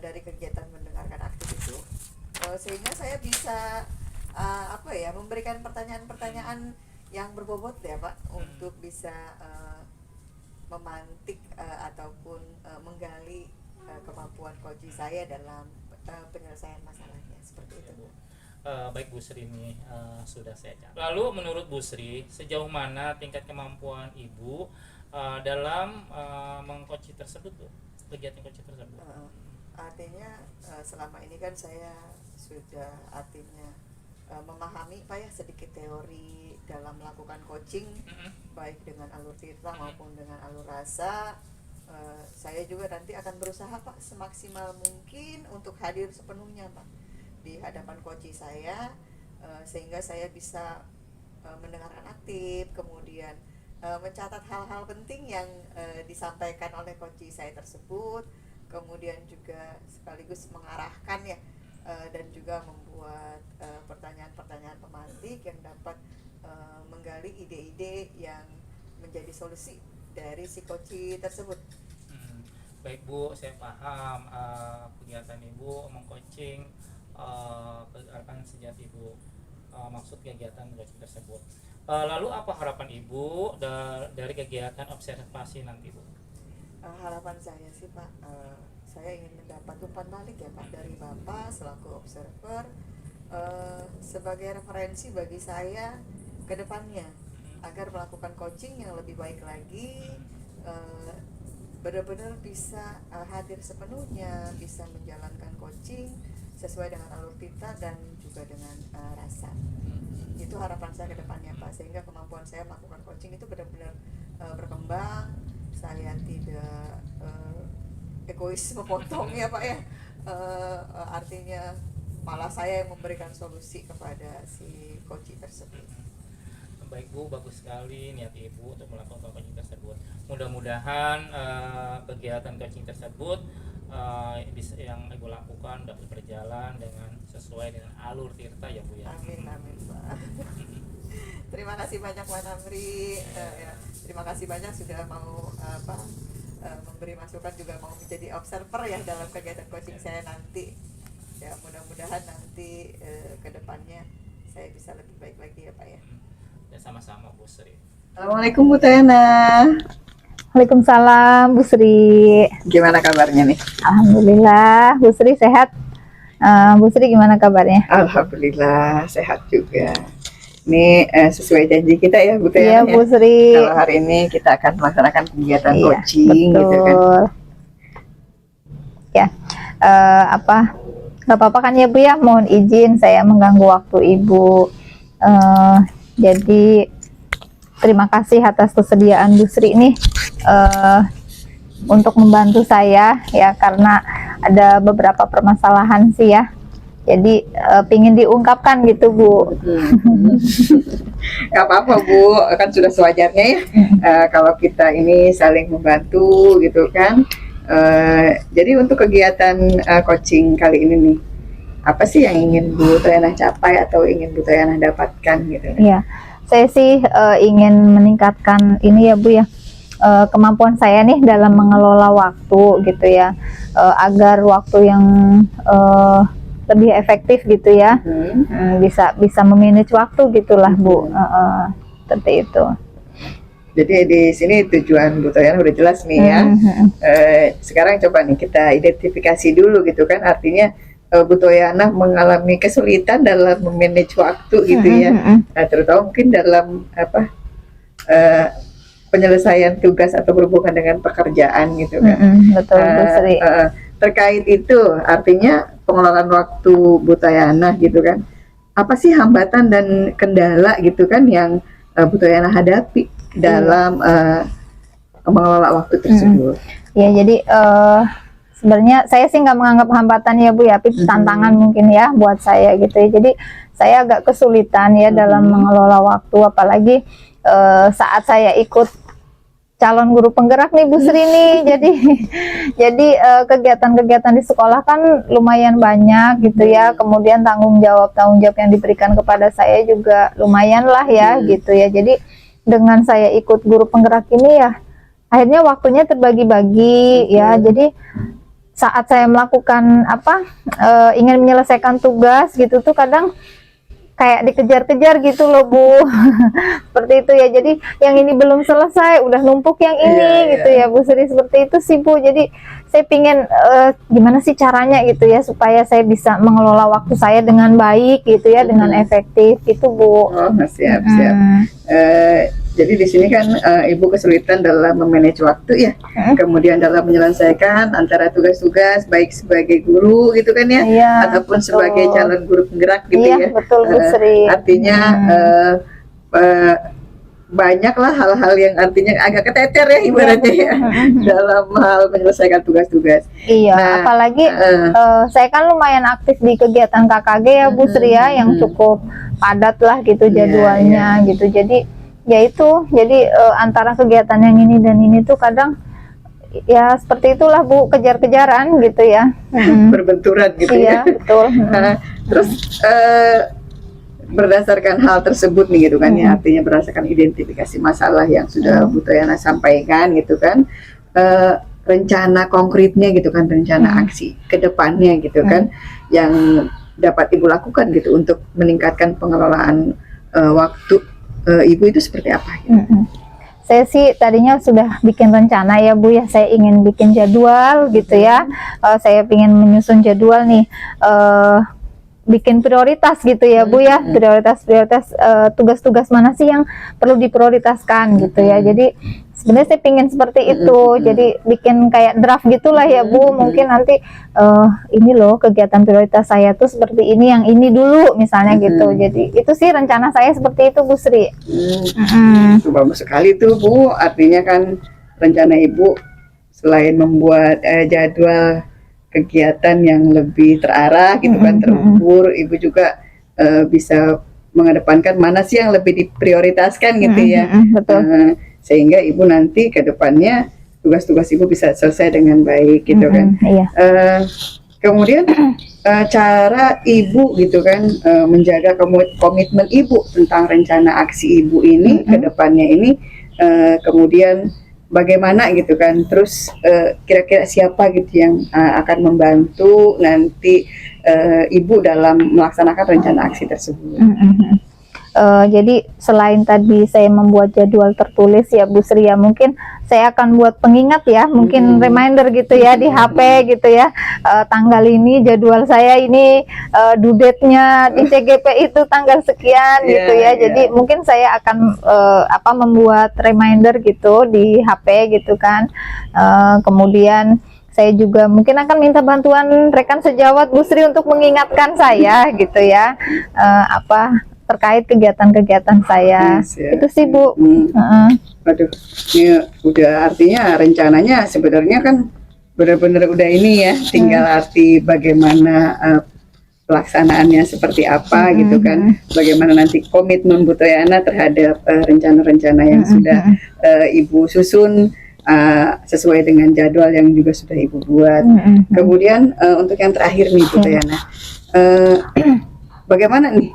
Speaker 2: dari kegiatan mendengarkan aktif itu sehingga saya bisa memberikan pertanyaan-pertanyaan yang berbobot ya Pak, untuk bisa memantik ataupun menggali kemampuan coach saya dalam penyelesaian masalahnya, seperti itu Bu.
Speaker 1: Baik Bu Sri, ini sudah saya catat. Lalu menurut Bu Sri, sejauh mana tingkat kemampuan Ibu dalam mengcoaching tersebut Bu, kegiatan coaching tersebut?
Speaker 2: Artinya selama ini kan saya sudah memahami Pak ya sedikit teori dalam melakukan coaching, baik dengan alur tirta maupun dengan alur rasa. Saya juga nanti akan berusaha Pak semaksimal mungkin untuk hadir sepenuhnya Pak di hadapan coach saya, sehingga saya bisa mendengarkan aktif, kemudian mencatat hal-hal penting yang disampaikan oleh coach saya tersebut, kemudian juga sekaligus mengarahkan ya, dan juga membuat pertanyaan-pertanyaan pemantik yang dapat menggali ide-ide yang menjadi solusi dari si coach tersebut.
Speaker 1: Baik Bu, saya paham kegiatan Ibu mengcoaching rekan sejati Ibu, maksud kegiatan coaching tersebut. Lalu apa harapan Ibu dari kegiatan observasi nanti Bu?
Speaker 2: Harapan saya sih Pak, saya ingin mendapat umpan balik ya Pak dari Bapak selaku observer, sebagai referensi bagi saya ke depannya agar melakukan coaching yang lebih baik lagi, benar-benar bisa hadir sepenuhnya, bisa menjalankan coaching sesuai dengan alur kita dan juga dengan rasa. Itu harapan saya ke depannya Pak, sehingga kemampuan saya melakukan coaching itu benar-benar berkembang. Saya tidak egois memotong ya Pak ya, artinya malah saya yang memberikan solusi kepada si coach tersebut.
Speaker 1: Baik Bu, bagus sekali niat Ibu untuk melakukan coaching tersebut. Mudah-mudahan kegiatan coaching tersebut yang Ibu lakukan dapat berjalan dengan sesuai dengan alur tirta ya Bu ya.
Speaker 2: Amin amin Pak. Terima kasih banyak Pak Namri, terima kasih banyak sudah mau memberi masukan, juga mau menjadi observer ya dalam kegiatan coaching saya nanti. Ya mudah-mudahan nanti ke depannya saya bisa lebih baik lagi ya Pak ya.
Speaker 1: Ya sama-sama Bu Sri.
Speaker 2: Assalamualaikum Bu Tayana.
Speaker 3: Waalaikumsalam Bu Sri.
Speaker 2: Gimana kabarnya nih?
Speaker 3: Alhamdulillah Bu Sri sehat. Bu Sri gimana kabarnya?
Speaker 2: Alhamdulillah sehat juga. Ini sesuai janji kita ya Bu
Speaker 3: Iya
Speaker 2: Tayana
Speaker 3: Bu Sri.
Speaker 2: Kalau hari ini kita akan melaksanakan kegiatan
Speaker 3: Iya,
Speaker 2: coaching
Speaker 3: betul.
Speaker 2: gitu kan.
Speaker 3: Ya, nggak apa-apa kan ya Bu ya, mohon izin saya mengganggu waktu Ibu. Jadi terima kasih atas kesediaan Bu Sri nih untuk membantu saya ya, karena ada beberapa permasalahan sih ya. Jadi pingin diungkapkan gitu Bu.
Speaker 2: Gak apa-apa Bu, kan sudah sewajarnya ya kalau kita ini saling membantu gitu kan. Jadi untuk kegiatan coaching kali ini nih, apa sih yang ingin Bu Tayana capai atau ingin Bu Tayana dapatkan gitu?
Speaker 3: Iya, saya sih ingin meningkatkan ini ya Bu ya, kemampuan saya nih dalam mengelola waktu gitu ya, agar waktu yang lebih efektif gitu ya, bisa memanage waktu gitulah Bu, seperti itu.
Speaker 2: Jadi di sini tujuan Bu Tayana udah jelas nih ya. Sekarang coba nih kita identifikasi dulu gitu kan, artinya Bu Tayana mengalami kesulitan dalam memanage waktu gitu ya, terutama mungkin dalam penyelesaian tugas atau berhubungan dengan pekerjaan gitu kan.
Speaker 3: Betul Bu Sri.
Speaker 2: Terkait itu artinya pengelolaan waktu Bu Toyana gitu kan, apa sih hambatan dan kendala gitu kan yang Bu Toyana hadapi dalam mengelola waktu tersebut?
Speaker 3: Ya jadi sebenarnya saya sih nggak menganggap hambatan ya Bu ya, tapi tantangan mungkin ya buat saya gitu ya. Jadi saya agak kesulitan ya dalam mengelola waktu, apalagi saat saya ikut calon guru penggerak nih Bu Sri nih. Jadi kegiatan-kegiatan di sekolah kan lumayan banyak gitu ya. Kemudian tanggung jawab yang diberikan kepada saya juga lumayan lah ya gitu ya. Jadi dengan saya ikut guru penggerak ini ya, akhirnya waktunya terbagi-bagi ya. Jadi saat saya melakukan ingin menyelesaikan tugas gitu tuh kadang kayak dikejar-kejar gitu loh Bu. Seperti itu ya, jadi yang ini belum selesai udah numpuk yang ini gitu ya Bu Sri, seperti itu sih Bu. Jadi saya pingin gimana sih caranya gitu ya supaya saya bisa mengelola waktu saya dengan baik gitu ya, dengan efektif gitu Bu.
Speaker 2: Oh, siap. Jadi di sini kan Ibu kesulitan dalam memanage waktu ya, kemudian dalam menyelesaikan antara tugas-tugas baik sebagai guru gitu kan ya, ataupun sebagai calon guru penggerak gitu ya.
Speaker 3: Betul Bu Sri.
Speaker 2: Artinya banyaklah hal-hal yang artinya agak keteter ya ibaratnya ya dalam hal menyelesaikan tugas-tugas.
Speaker 3: Iya,
Speaker 2: Nah,
Speaker 3: apalagi saya kan lumayan aktif di kegiatan KKG ya Bu Sri ya, yang cukup padat lah gitu jadwalnya gitu. Jadi ya itu, jadi antara kegiatan yang ini dan ini tuh kadang ya seperti itulah Bu, kejar-kejaran gitu ya.
Speaker 2: Berbenturan gitu
Speaker 3: Iya,
Speaker 2: ya.
Speaker 3: betul.
Speaker 2: Terus berdasarkan hal tersebut nih gitu kan ya, artinya berdasarkan identifikasi masalah yang sudah Bu Toyana sampaikan gitu kan, rencana konkretnya gitu kan, rencana aksi ke depannya gitu kan yang dapat Ibu lakukan gitu untuk meningkatkan pengelolaan waktu Ibu itu seperti apa gitu?
Speaker 3: Saya sih tadinya sudah bikin rencana ya Bu ya, saya ingin bikin jadwal gitu ya. Saya ingin menyusun jadwal nih, bikin prioritas gitu ya Bu ya, prioritas tugas-tugas mana sih yang perlu diprioritaskan gitu ya. Jadi sebenarnya saya pingin seperti itu, jadi bikin kayak draft gitulah ya Bu. Mungkin nanti ini loh kegiatan prioritas saya tuh seperti ini, yang ini dulu misalnya gitu. Jadi itu sih rencana saya seperti itu Bu Sri.
Speaker 2: Itu bagus sekali tuh Bu, artinya kan rencana Ibu selain membuat jadwal kegiatan yang lebih terarah gitu kan, terukur, Ibu juga bisa mengedepankan mana sih yang lebih diprioritaskan gitu ya.
Speaker 3: Betul.
Speaker 2: Sehingga Ibu nanti ke depannya tugas-tugas Ibu bisa selesai dengan baik gitu kan.
Speaker 3: Iya.
Speaker 2: Kemudian cara Ibu gitu kan menjaga komitmen Ibu tentang rencana aksi Ibu ini ke depannya ini, kemudian bagaimana gitu kan, terus kira-kira siapa gitu yang akan membantu nanti Ibu dalam melaksanakan rencana aksi tersebut.
Speaker 3: Jadi selain tadi saya membuat jadwal tertulis ya Bu Sri ya, mungkin saya akan buat pengingat ya, mungkin reminder gitu ya di HP gitu ya, tanggal ini jadwal saya ini, due date-nya di CGP itu tanggal sekian gitu ya. Jadi mungkin saya akan membuat reminder gitu di HP gitu kan. Kemudian saya juga mungkin akan minta bantuan rekan sejawat Bu Sri untuk mengingatkan saya gitu ya, terkait kegiatan-kegiatan saya. Itu sih Bu.
Speaker 2: Waduh, ini udah artinya rencananya sebenarnya kan benar-benar udah ini ya, tinggal arti bagaimana pelaksanaannya seperti apa gitu kan, bagaimana nanti komitmen Bu Toyana terhadap rencana-rencana yang sudah Ibu susun sesuai dengan jadwal yang juga sudah Ibu buat. Kemudian untuk yang terakhir nih Bu Toyana, bagaimana nih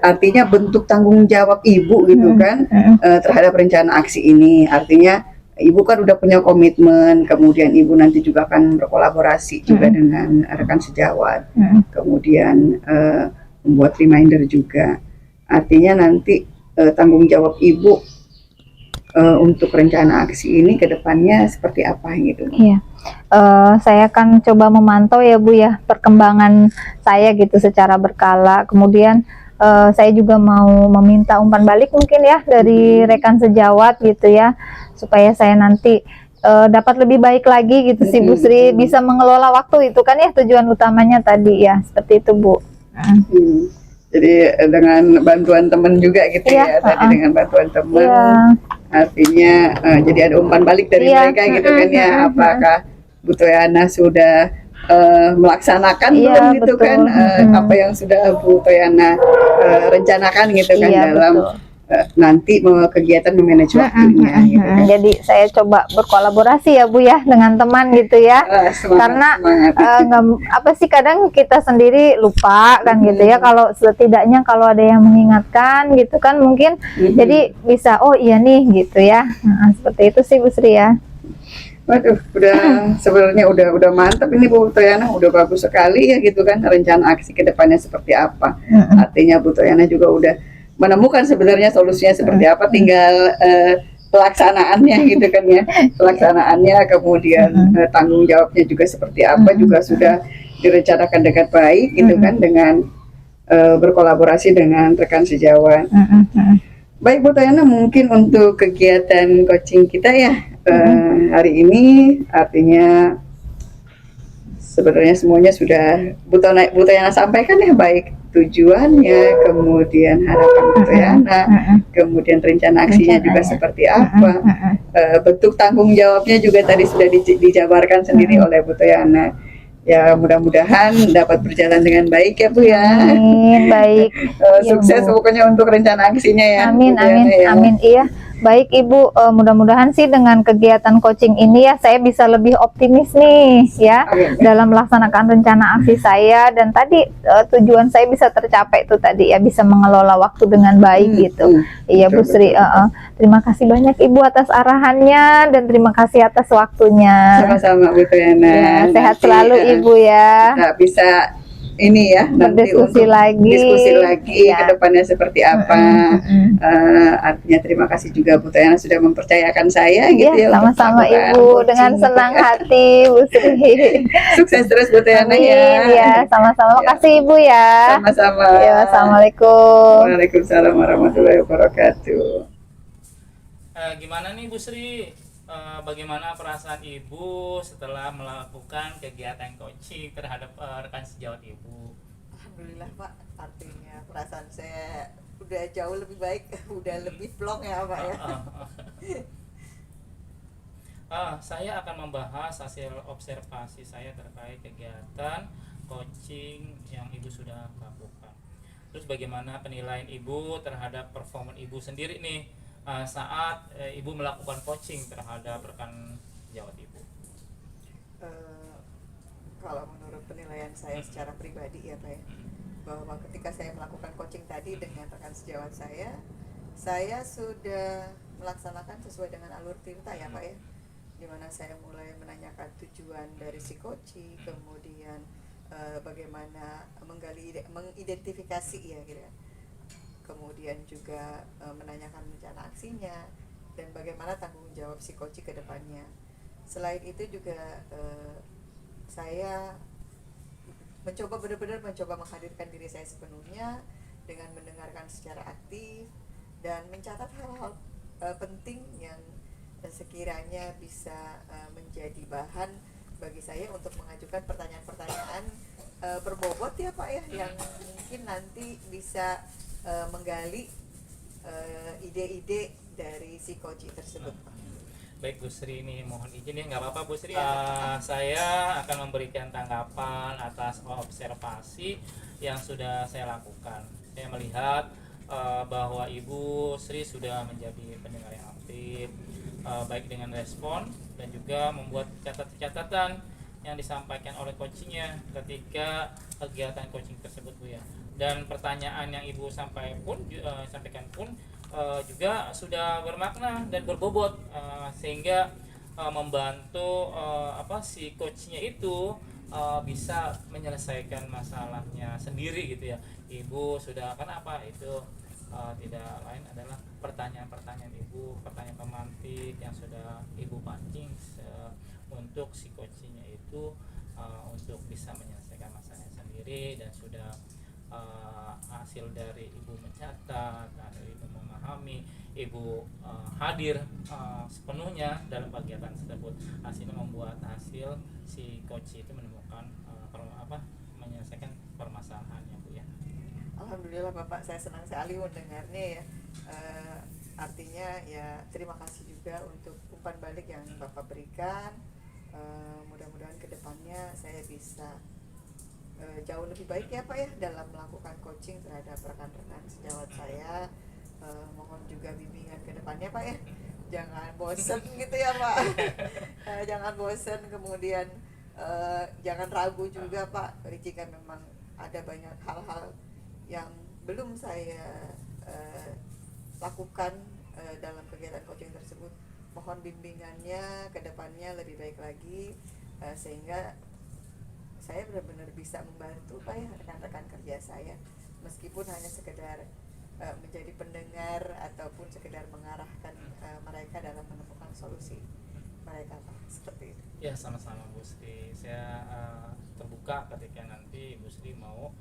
Speaker 2: artinya bentuk tanggung jawab Ibu gitu kan terhadap rencana aksi ini? Artinya Ibu kan udah punya komitmen, kemudian Ibu nanti juga akan berkolaborasi juga dengan rekan sejawat, kemudian membuat reminder juga. Artinya nanti tanggung jawab Ibu untuk rencana aksi ini ke depannya seperti apa gitu?
Speaker 3: Iya. Saya akan coba memantau ya Bu ya perkembangan saya gitu secara berkala. Kemudian saya juga mau meminta umpan balik mungkin ya dari rekan sejawat gitu ya, supaya saya nanti dapat lebih baik lagi gitu sih Bu Sri, bisa mengelola waktu itu kan ya tujuan utamanya tadi ya, seperti itu Bu.
Speaker 2: Jadi dengan bantuan teman juga gitu ya, tadi dengan bantuan teman, artinya jadi ada umpan balik dari mereka gitu kan ya, apakah Bu Toyana sudah melaksanakan belum gitu
Speaker 3: betul.
Speaker 2: kan, apa yang sudah Bu Toyana rencanakan gitu kan dalam nanti kegiatan memanage waktunya gitu kan.
Speaker 3: Jadi saya coba berkolaborasi ya Bu ya dengan teman gitu ya, karena apa sih kadang kita sendiri lupa kan gitu ya, kalau setidaknya kalau ada yang mengingatkan gitu kan mungkin jadi bisa oh iya nih gitu ya. Seperti itu sih Bu Sri ya.
Speaker 2: Waduh, udah sebenarnya udah mantap ini Bu Toyana, udah bagus sekali ya gitu kan, rencana aksi kedepannya seperti apa. Artinya Bu Toyana juga udah menemukan sebenarnya solusinya seperti apa, tinggal pelaksanaannya gitu kan ya, pelaksanaannya kemudian tanggung jawabnya juga seperti apa juga sudah direncanakan dengan baik gitu kan, dengan berkolaborasi dengan rekan sejawat. Baik Bu Toyana, mungkin untuk kegiatan coaching kita ya hari ini, artinya sebenarnya semuanya sudah Bu Toyana sampaikan ya, baik tujuannya, kemudian harapan Bu Toyana, kemudian rencana aksinya juga seperti apa, bentuk tanggung jawabnya juga tadi sudah dijabarkan sendiri oleh Bu Toyana. Ya mudah-mudahan dapat berjalan dengan baik ya Bu ya.
Speaker 3: Amin, baik.
Speaker 2: Sukses pokoknya untuk rencana aksinya ya.
Speaker 3: Amin, amin, amin. Iya. Baik Ibu, mudah-mudahan sih dengan kegiatan coaching ini ya saya bisa lebih optimis nih ya dalam melaksanakan rencana aksi saya, dan tadi tujuan saya bisa tercapai itu tadi ya, bisa mengelola waktu dengan baik gitu. Iya Bu Sri, terima kasih banyak Ibu atas arahannya dan terima kasih atas waktunya.
Speaker 2: Sama-sama Bu Toyana.
Speaker 3: Ya, sehat selalu Ibu ya.
Speaker 2: Nah, bisa ini ya nanti
Speaker 3: berdiskusi
Speaker 2: diskusi lagi
Speaker 3: ya.
Speaker 2: ke depannya seperti apa. Artinya terima kasih juga Bu Toyana sudah mempercayakan saya gitu ya.
Speaker 3: Sama-sama Ibu, dengan senang hati Bu Sri.
Speaker 2: Sukses terus Bu Toyana ya.
Speaker 3: Ya, sama-sama. Makasih Ibu ya.
Speaker 2: Sama-sama.
Speaker 3: Ya, assalamualaikum.
Speaker 2: Waalaikumsalam warahmatullahi wabarakatuh.
Speaker 1: Gimana nih Bu Sri? Bagaimana perasaan Ibu setelah melakukan kegiatan coaching terhadap rekan sejawat Ibu?
Speaker 2: Alhamdulillah Pak, artinya perasaan saya udah jauh lebih baik, udah lebih plong ya Pak ya.
Speaker 1: Saya akan membahas hasil observasi saya terkait kegiatan coaching yang Ibu sudah lakukan. Terus bagaimana penilaian Ibu terhadap performa Ibu sendiri nih saat Ibu melakukan coaching terhadap rekan sejawat Ibu?
Speaker 2: Kalau menurut penilaian saya secara pribadi ya Pak ya, bahwa ketika saya melakukan coaching tadi dengan rekan sejawat saya sudah melaksanakan sesuai dengan alur tirta ya Pak ya, dimana saya mulai menanyakan tujuan dari si coaching, kemudian bagaimana mengidentifikasi ya gitu, kemudian juga menanyakan rencana aksinya dan bagaimana tanggung jawab si coaching ke depannya. Selain itu juga saya benar-benar mencoba menghadirkan diri saya sepenuhnya dengan mendengarkan secara aktif dan mencatat hal-hal penting yang sekiranya bisa menjadi bahan bagi saya untuk mengajukan pertanyaan-pertanyaan berbobot ya Pak ya, yang mungkin nanti bisa menggali ide-ide dari si coaching tersebut.
Speaker 1: Baik Bu Sri, ini mohon izin ya, nggak apa-apa Bu Sri. Saya akan memberikan tanggapan atas observasi yang sudah saya lakukan. Saya melihat bahwa Ibu Sri sudah menjadi pendengar yang aktif, baik dengan respon dan juga membuat catatan yang disampaikan oleh coachingnya ketika kegiatan coaching tersebut Bu ya. Dan pertanyaan yang Ibu sampaikan pun juga sudah bermakna dan berbobot, sehingga membantu si coachnya itu bisa menyelesaikan masalahnya sendiri gitu ya. Ibu sudah kenapa itu tidak lain adalah pertanyaan-pertanyaan Ibu, pertanyaan pemantik yang sudah Ibu pancing untuk si coachingnya itu untuk bisa menyelesaikan masalahnya sendiri, dan sudah hasil dari ibu mencatat, dari ibu memahami, ibu hadir sepenuhnya dalam kegiatan tersebut, hasilnya membuat hasil si coach itu menemukan menyelesaikan permasalahannya, Bu ya.
Speaker 2: Alhamdulillah Bapak, saya senang sekali mendengarnya ya. Artinya ya terima kasih juga untuk umpan balik yang Bapak berikan. Mudah-mudahan kedepannya saya bisa jauh lebih baik ya Pak ya dalam melakukan coaching terhadap rekan-rekan sejawat saya. Mohon juga bimbingan kedepannya Pak ya. Jangan bosen gitu ya Pak. Jangan bosen, kemudian jangan ragu juga Pak jika memang ada banyak hal-hal yang belum saya lakukan dalam kegiatan coaching tersebut. Mohon bimbingannya ke depannya lebih baik lagi, sehingga saya benar-benar bisa membantu Pak ya rekan-rekan kerja saya, meskipun hanya sekedar menjadi pendengar ataupun sekedar mengarahkan mereka dalam menemukan solusi mereka Pak, seperti itu.
Speaker 1: Ya, sama-sama Bu Sri. Saya terbuka ketika nanti Bu Sri mau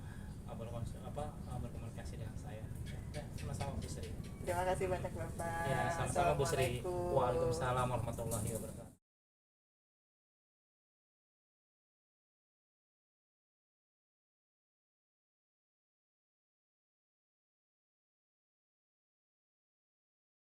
Speaker 1: berkomunikasi dengan saya. Ya, sama-sama Bu Sri.
Speaker 2: Terima kasih banyak Bapak.
Speaker 1: Ya, sama-sama Bu Sri.
Speaker 2: Assalamualaikum.
Speaker 1: Waalaikumsalam warahmatullahi wabarakatuh.